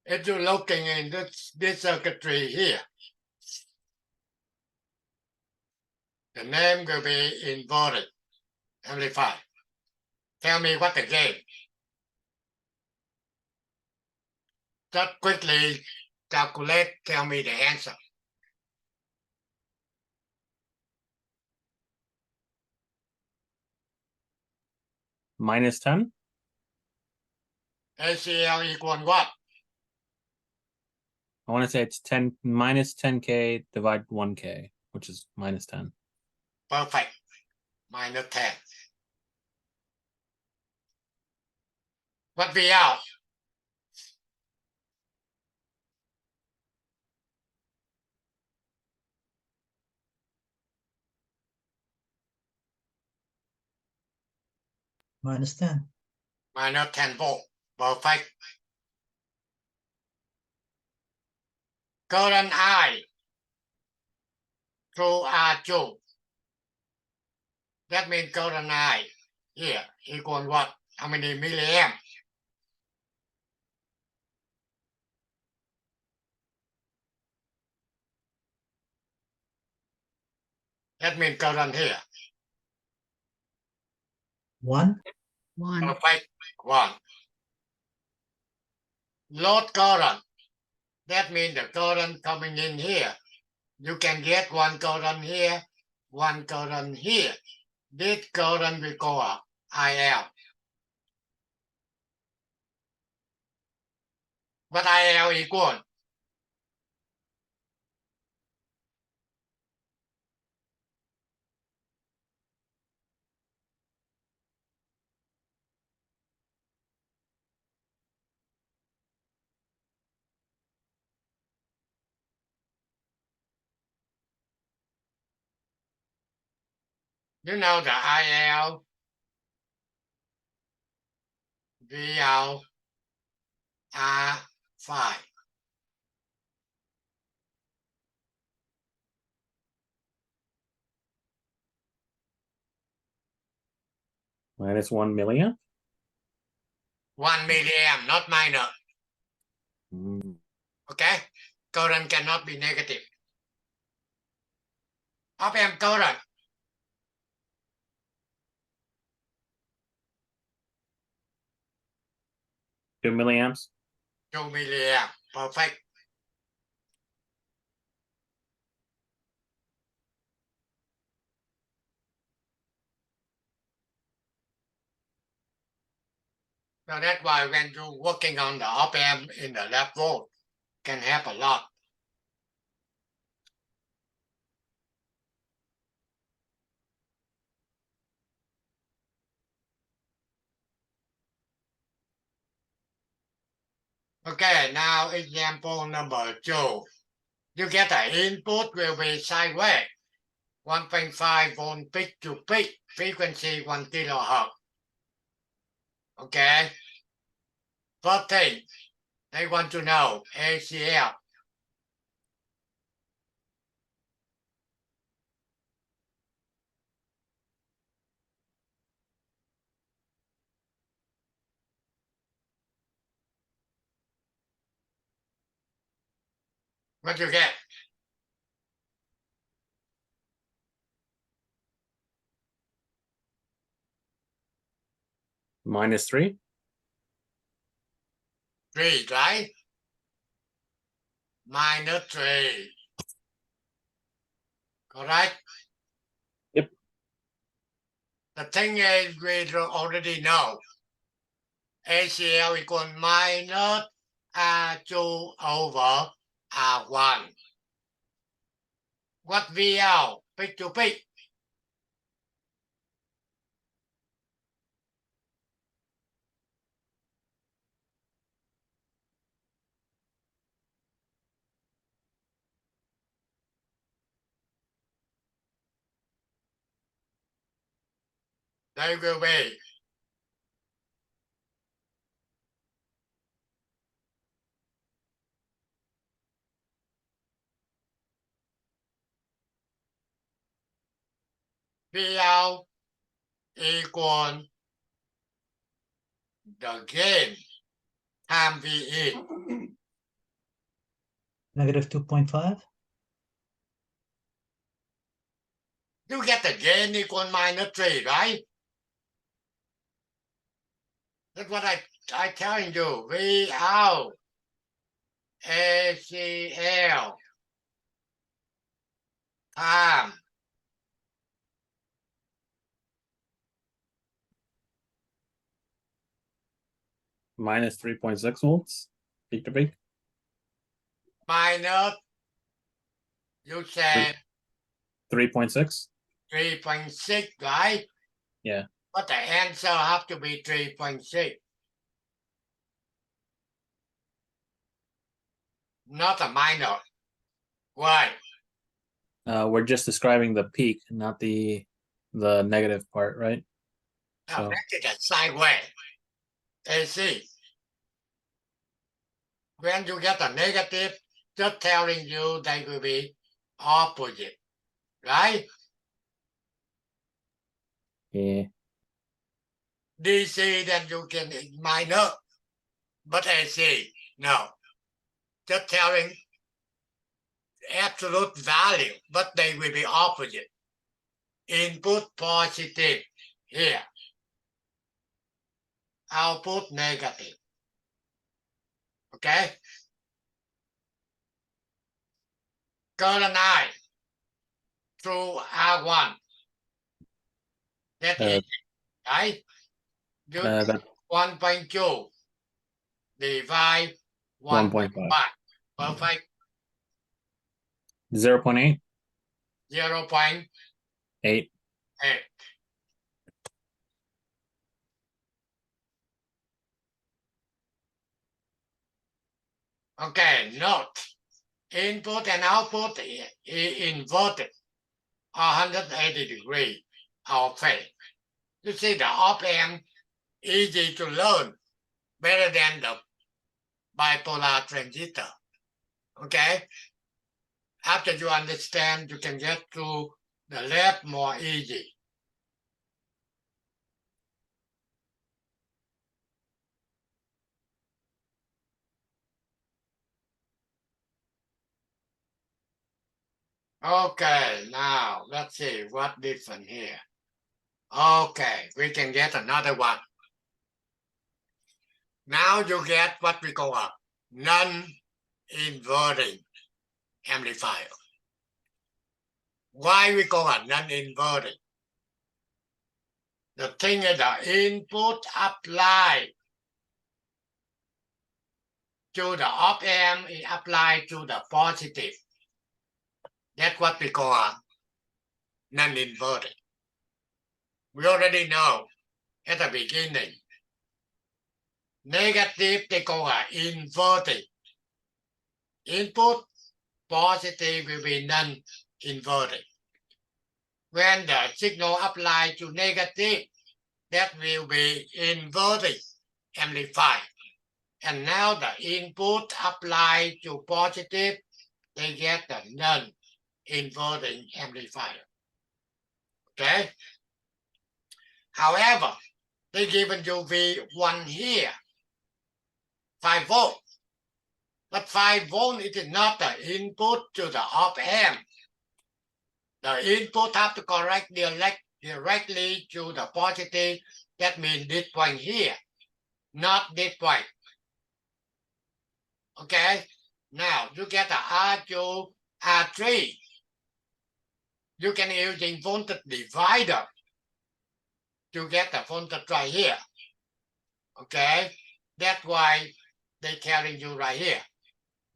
If you're looking in this circuitry here, the name will be inverted amplifier. Tell me what the gain. Just quickly calculate, tell me the answer. Minus 10. ACL equal what? I want to say it's 10 minus 10K divided 1K, which is minus 10. Perfect. Minus 10. What V out? Minus 10. Minus 10 volt. Perfect. Current I through R2. That means current I here equal what? How many milliamp? That means current here. 1. 1. Perfect. 1. Load current. That means the current coming in here. You can get one current here, one current here. This current we call IL. What IL equal? You know the IL, VL, R5. Minus 1 milliamp. 1 milliamp, not minor. Mm. Okay? Current cannot be negative. Op-amp current. Two milliamps. 2 milliamp. Perfect. So that's why when you're working on the op-amp in the left volt, can help a lot. Okay, now example number 2. You get the input will be sideways. 1.5 volt peak to peak, frequency 1 kilohertz. Okay. First thing, they want to know ACL. What you get? -3. 3, right? -3. Correct? Yep. The thing is, we already know ACL equal minus R2 over R1. What VL? Peak to peak. They will be VL equal the gain times VE. -2.5. You get the gain equal -3, right? That's what I telling you. VL ACL time -3.6 volts. Peak to peak. minus, you said 3.6. 3.6, right? Yeah. But the answer have to be 3.6. Not a minus. Why? We're just describing the peak, not the negative part, right? Now, So make it a sideways. AC. When you get a negative, just telling you they will be opposite. Right? yeah. DC, then you can minus. But AC, no. Just telling absolute value, but they will be opposite. Input positive here. Output negative. Okay? Current I through R1. That is right? You That 1.2 divide 1.5. 1.5. Perfect. 0.8. 0.8. 8. Okay, note. Input and output inverted 180 degrees of phase. You see the op-amp easy to learn, better than the bipolar transistor. Okay? After you understand, you can get to the left more easy. Okay, now let's see what different here. Okay, we can get another one. Now you get what we call a non-inverting amplifier. Why we call it non-inverting? The thing is the input applied to the op-amp is applied to the positive. That's what we call a non-inverting. We already know at the beginning. Negative, they call it inverting. Input positive will be non-inverting. When the signal applied to negative, that will be inverting amplifier. And now the input applied to positive, they get the non-inverting amplifier. Okay? However, they given you V1 here, 5 volts. But 5 volts it is not the input to the op-amp. The input have to correct directly to the positive That means this point here, not this point. Okay, now you get a R2, R3. You can use voltage divider to get the voltage right here. Okay, that's why they telling you right here.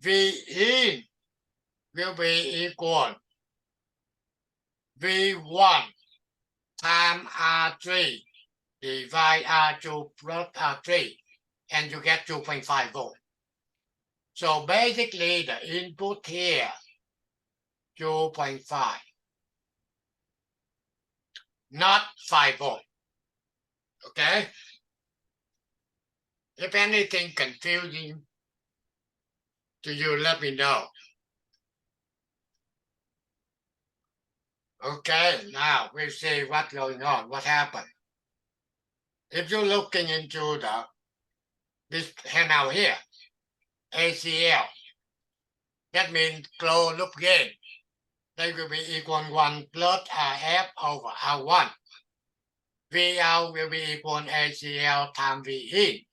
V in will be equal V1 times R3 divide R2 plus R3, and you get 2.5 volt. So basically the input here, 2.5, not 5 volt. Okay? If anything confusing to you, let me know. Okay, now we see what's going on, what happened. If you're looking into this handout here, ACL, that means closed loop gain. They will be equal 1 plus RF over R1. V out will be equal ACL times V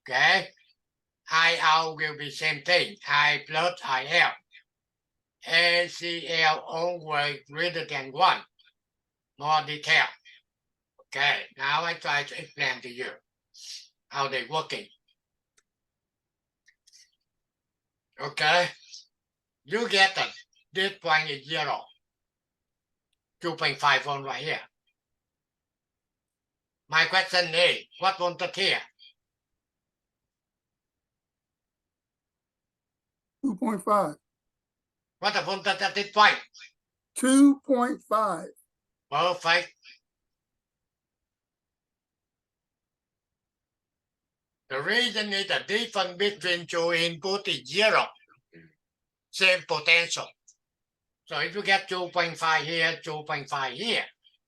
in. Okay? I out will be same thing, I plus IL. ACL always greater than 1. More detail. Okay, now I try to explain to you how they're working. Okay, you get that this point is 0. 2.5 volt right here. My question is, what voltage here? 2.5. What the voltage at this point? 2.5. Perfect. The reason is the difference between two inputs is 0. Same potential. So if you get 2.5 here, 2.5 here,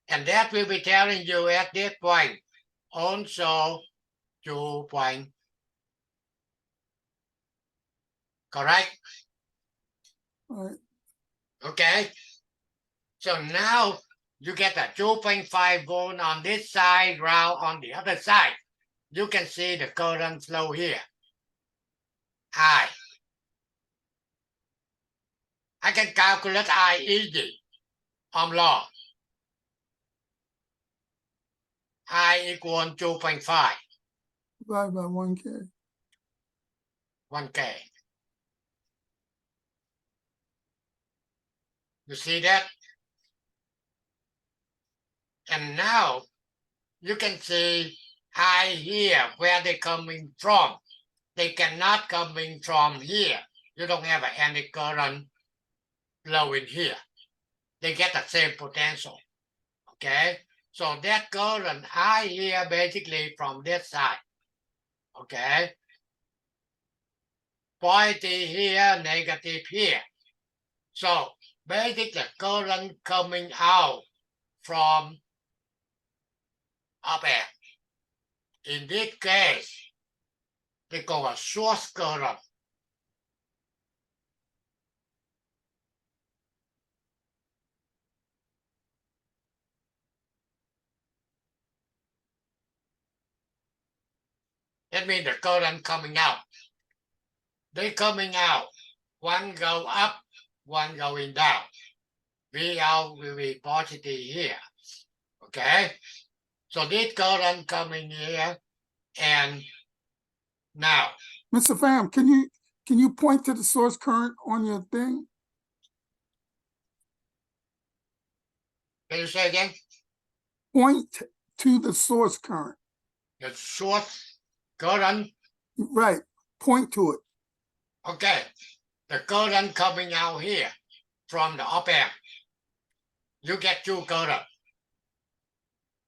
and that will be telling you at this point also 2 point. Correct? All right. Okay. So now you get a 2.5 volt on this side, ground on the other side. You can see the current flow here. I can calculate I easy. Ohm law. I equal 2.5. Divided by 1K. 1K. You see that? And now you can see I here where they coming from. They cannot coming from here. You don't have any current flow in here. They get the same potential. Okay? So that current I here basically from this side. Okay? Positive here, negative here. So basically current coming out from up air. In this case, they call a source current. That means the current coming out. They coming out. One go up, one going down. V out will be positive here. Okay? So this current coming here, and now. Mr. Pham, can you point to the source current on your thing? Can you say again? Point to the source current. The source current. Right. Point to it. Okay. The current coming out here from the op amp. You get two current.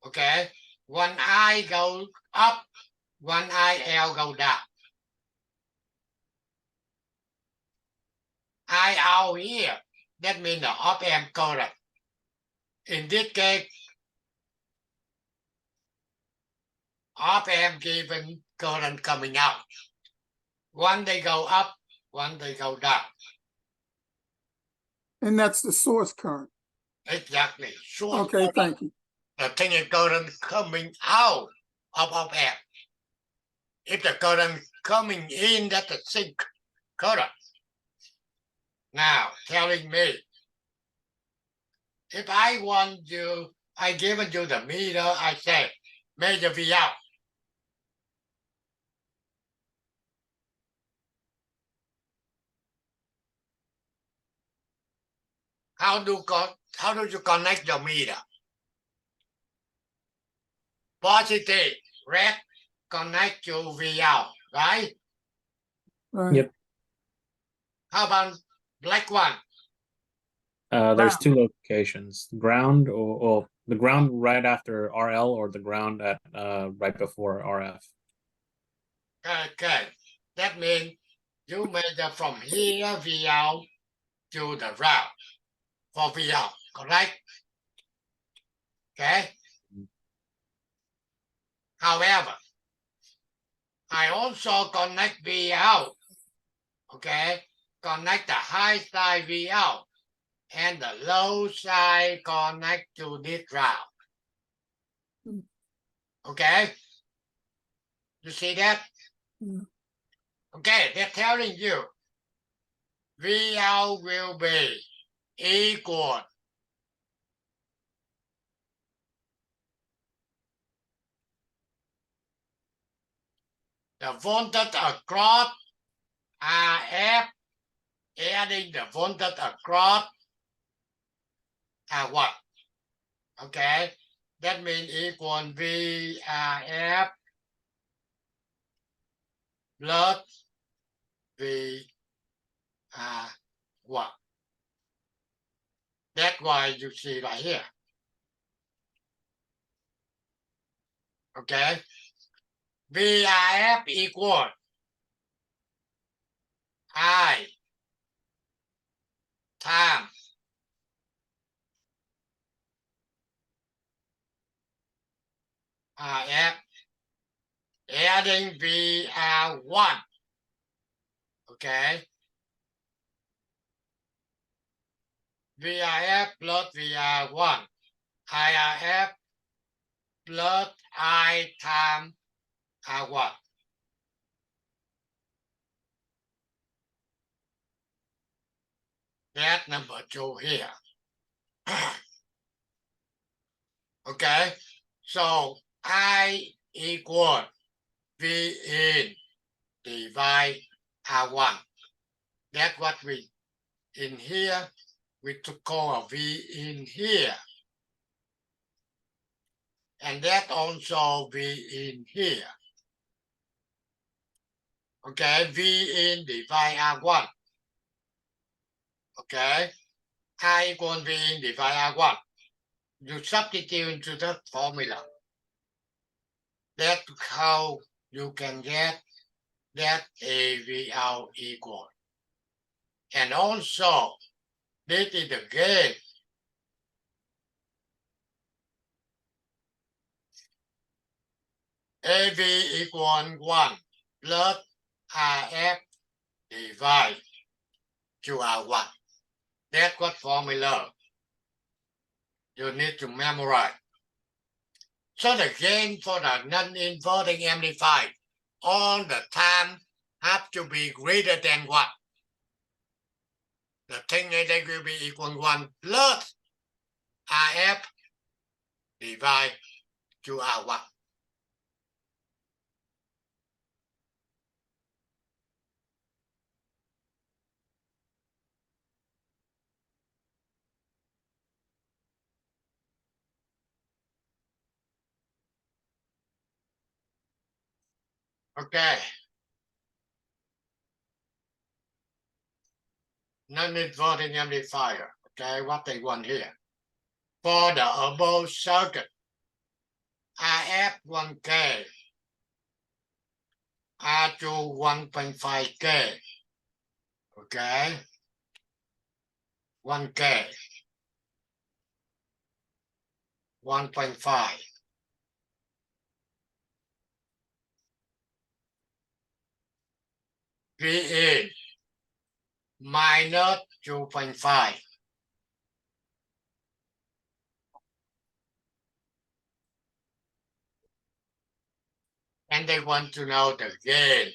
Okay. One I go up, one IL go down. I out here. That means the op amp current. In this case, op amp given current coming out. One they go up, one they go down. And that's the source current. Exactly. Source Okay, current. thank you. the thing is current coming out of op amp. If the current coming in, that's the sink current. Now, telling me, if I want you, I given you the meter, I say, measure V out. How do you connect your meter? Positive, red, connect to V out, right? Right. Yep. How about black one? There's two locations: ground or the ground right after RL, or the ground at right before RF. Okay, that means you measure from here V out to the route for V out, correct? Okay. However, I also connect V out. Okay, connect the high side V out and the low side connect to this route. Okay, you see that? Mm. Okay, they're telling you V out will be equal the voltage across RF adding the voltage across what? Okay, that means equal VRF plus V what? That's why you see right here. Okay, VRF equal I times RF adding VR1. Okay, VRF plus VR1. IRF plus I times R1. That number two here. Okay, so I equal V in divide R1. That's what we in here. We took call V in here. And that also V in here. Okay, V in divide R1. Okay, I equal V in divide R1. You substitute into the formula. That's how you can get that AV out equal. And also, this is the gain. AV equal 1 plus RF divide QR1. That's what formula you need to memorize. So the gain for the non-inverting amplifier all the time have to be greater than what? The thing is they will be equal 1 plus RF divide QR1. Okay. Non-inverting amplifier. Okay, what they want here. For the above circuit, RF 1K, R2 1.5K. Okay. 1K. 1.5. VA minus 2.5. and they want to know the gain.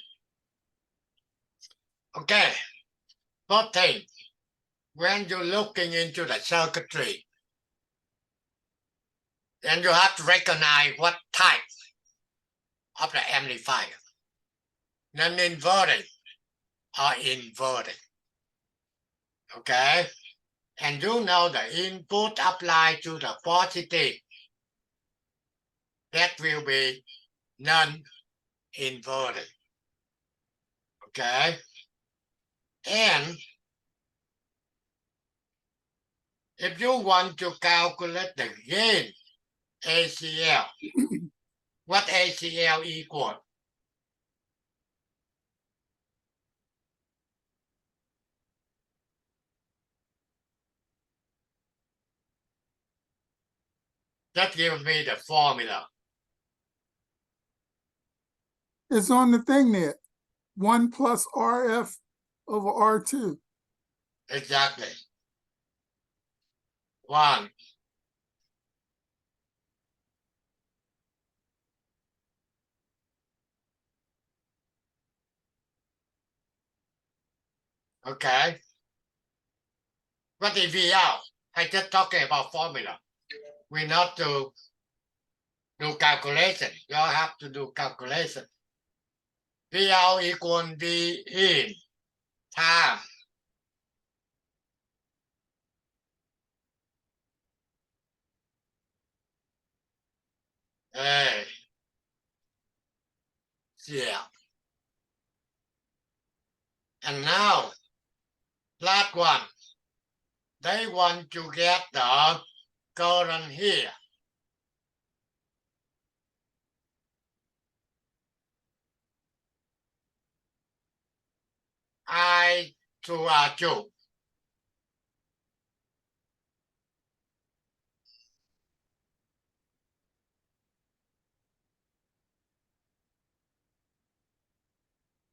Okay, first thing, when you're looking into the circuitry, then you have to recognize what type of the amplifier, non-inverting or inverting. Okay, and you know the input applied to the positive, that will be non-inverting. Okay, and if you want to calculate the gain ACL, what ACL equal? That gives me the formula. It's on the thing there. 1 plus RF over R2. Exactly. 1 okay. What is VL? I just talking about formula. We not to do calculation. You all have to do calculation. VL equal V in time. A. Yeah. And now, last one. They want to get the current here. I to R2.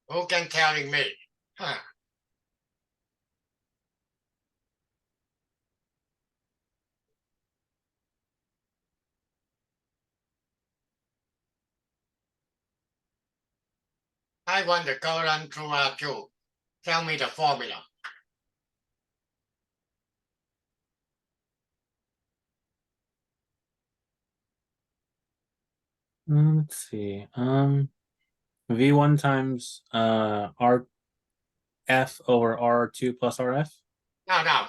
Who can telling me? Huh. I want the current through R2. Tell me the formula. Let's see. V1 times RF over R2 plus RF. No.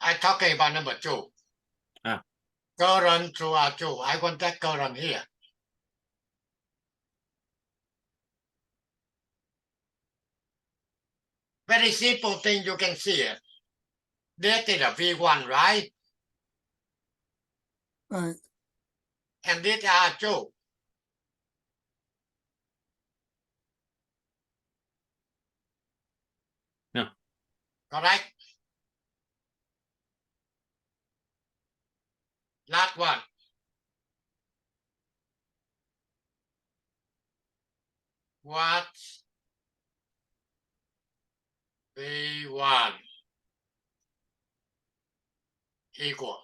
I'm talking about number 2. Ah. Current through R2. I want that current here. Very simple thing you can see it. That is a V1, right? Right. And this R2. No. Correct? Last one. What's V1 equal?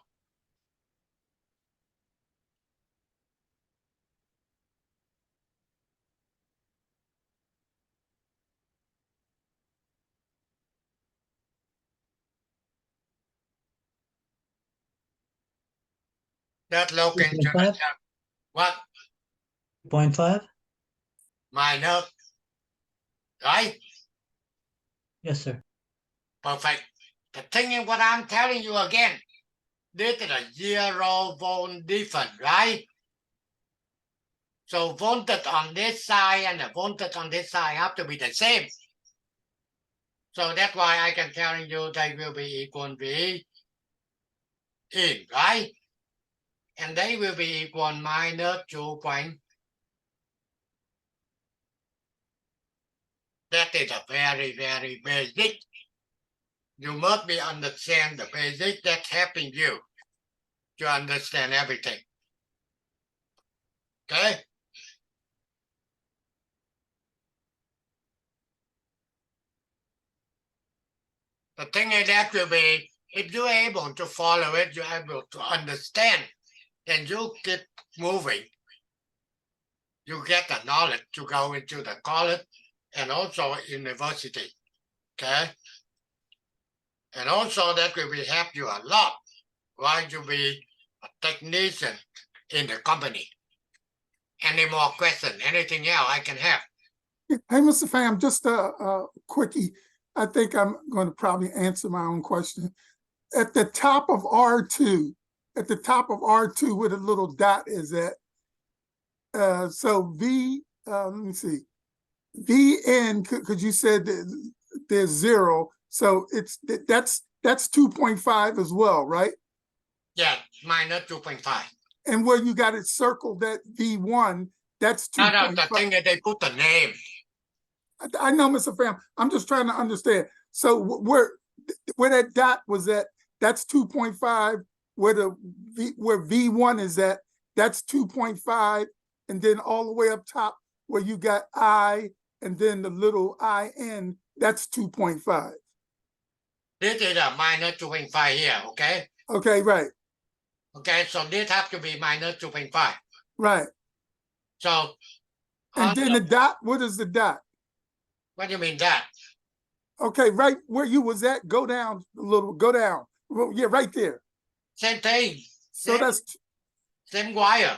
That looking to the 2.5? what? 0.5? Minus, right? Yes, sir. Perfect. The thing is what I'm telling you again. This is a 0 volt difference, right? So voltage on this side and the voltage on this side have to be the same. So that's why I can tell you they will be equal V in, right? And they will be equal minus 2 point. That is a very, very basic. You must be understand the basic that's helping you to understand everything. Okay? The thing is that will be, if you're able to follow it, you're able to understand, then you keep moving. you get the knowledge to go into the college and also university. Okay. And also that will be help you a lot while you be a technician in the company. Any more question? Anything else I can help? Hey, Mr. Pham, just a quickie. I think I'm going to probably answer my own question. At the top of R2, where the little dot is at, so let me see, VN, because you said that there's 0, so that's 2.5 as well, right? Yeah, minus 2.5. And where you got it circled at V1, that's No, 2.5. the thing that they put the name. I know, Mr. Pham. I'm just trying to understand. So where that dot was at, that's 2.5. Where V1 is at, that's 2.5. And then all the way up top where you got I and then the little IN, that's 2.5. This is a minus 2.5 here, okay? Okay, right, Okay, so this have to be minus 2.5. right. So, And then the dot, what is the dot? what do you mean that? Okay, right where you was at, go down a little, go down. Well, yeah, right there. Same thing. So Same wire.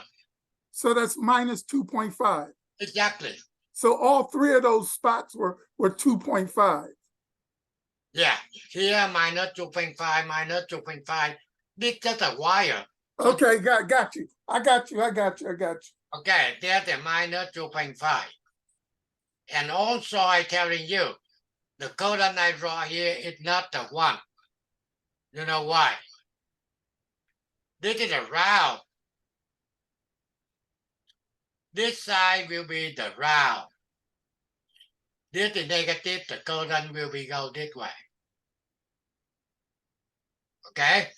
that's minus 2.5. Exactly. So all 3 of those spots were 2.5. Yeah. Here minus 2.5, minus 2.5. This just a wire. Okay, got you. I got you. Okay, there's a minus 2.5. And also I telling you, the column I draw here is not the 1. You know why? This is a round. This side will be the round. This is negative, the column will be go this way. Okay?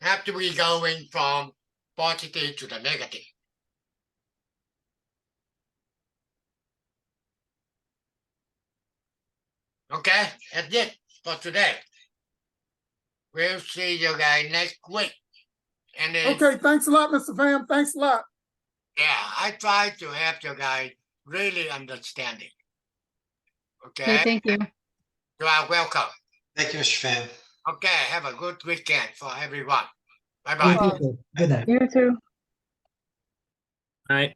Have to be going from positive to the negative. Okay, that's it for today. We'll see you guys next week. And then, Okay, thanks a lot, Mr. Pham. Thanks a lot. yeah, I try to help you guys really understand it. Okay, Okay, thank you. you are welcome. Thank you, Mr. Pham. Okay, have a good weekend for everyone. Bye You bye. too, sir. Good night. You too. All right.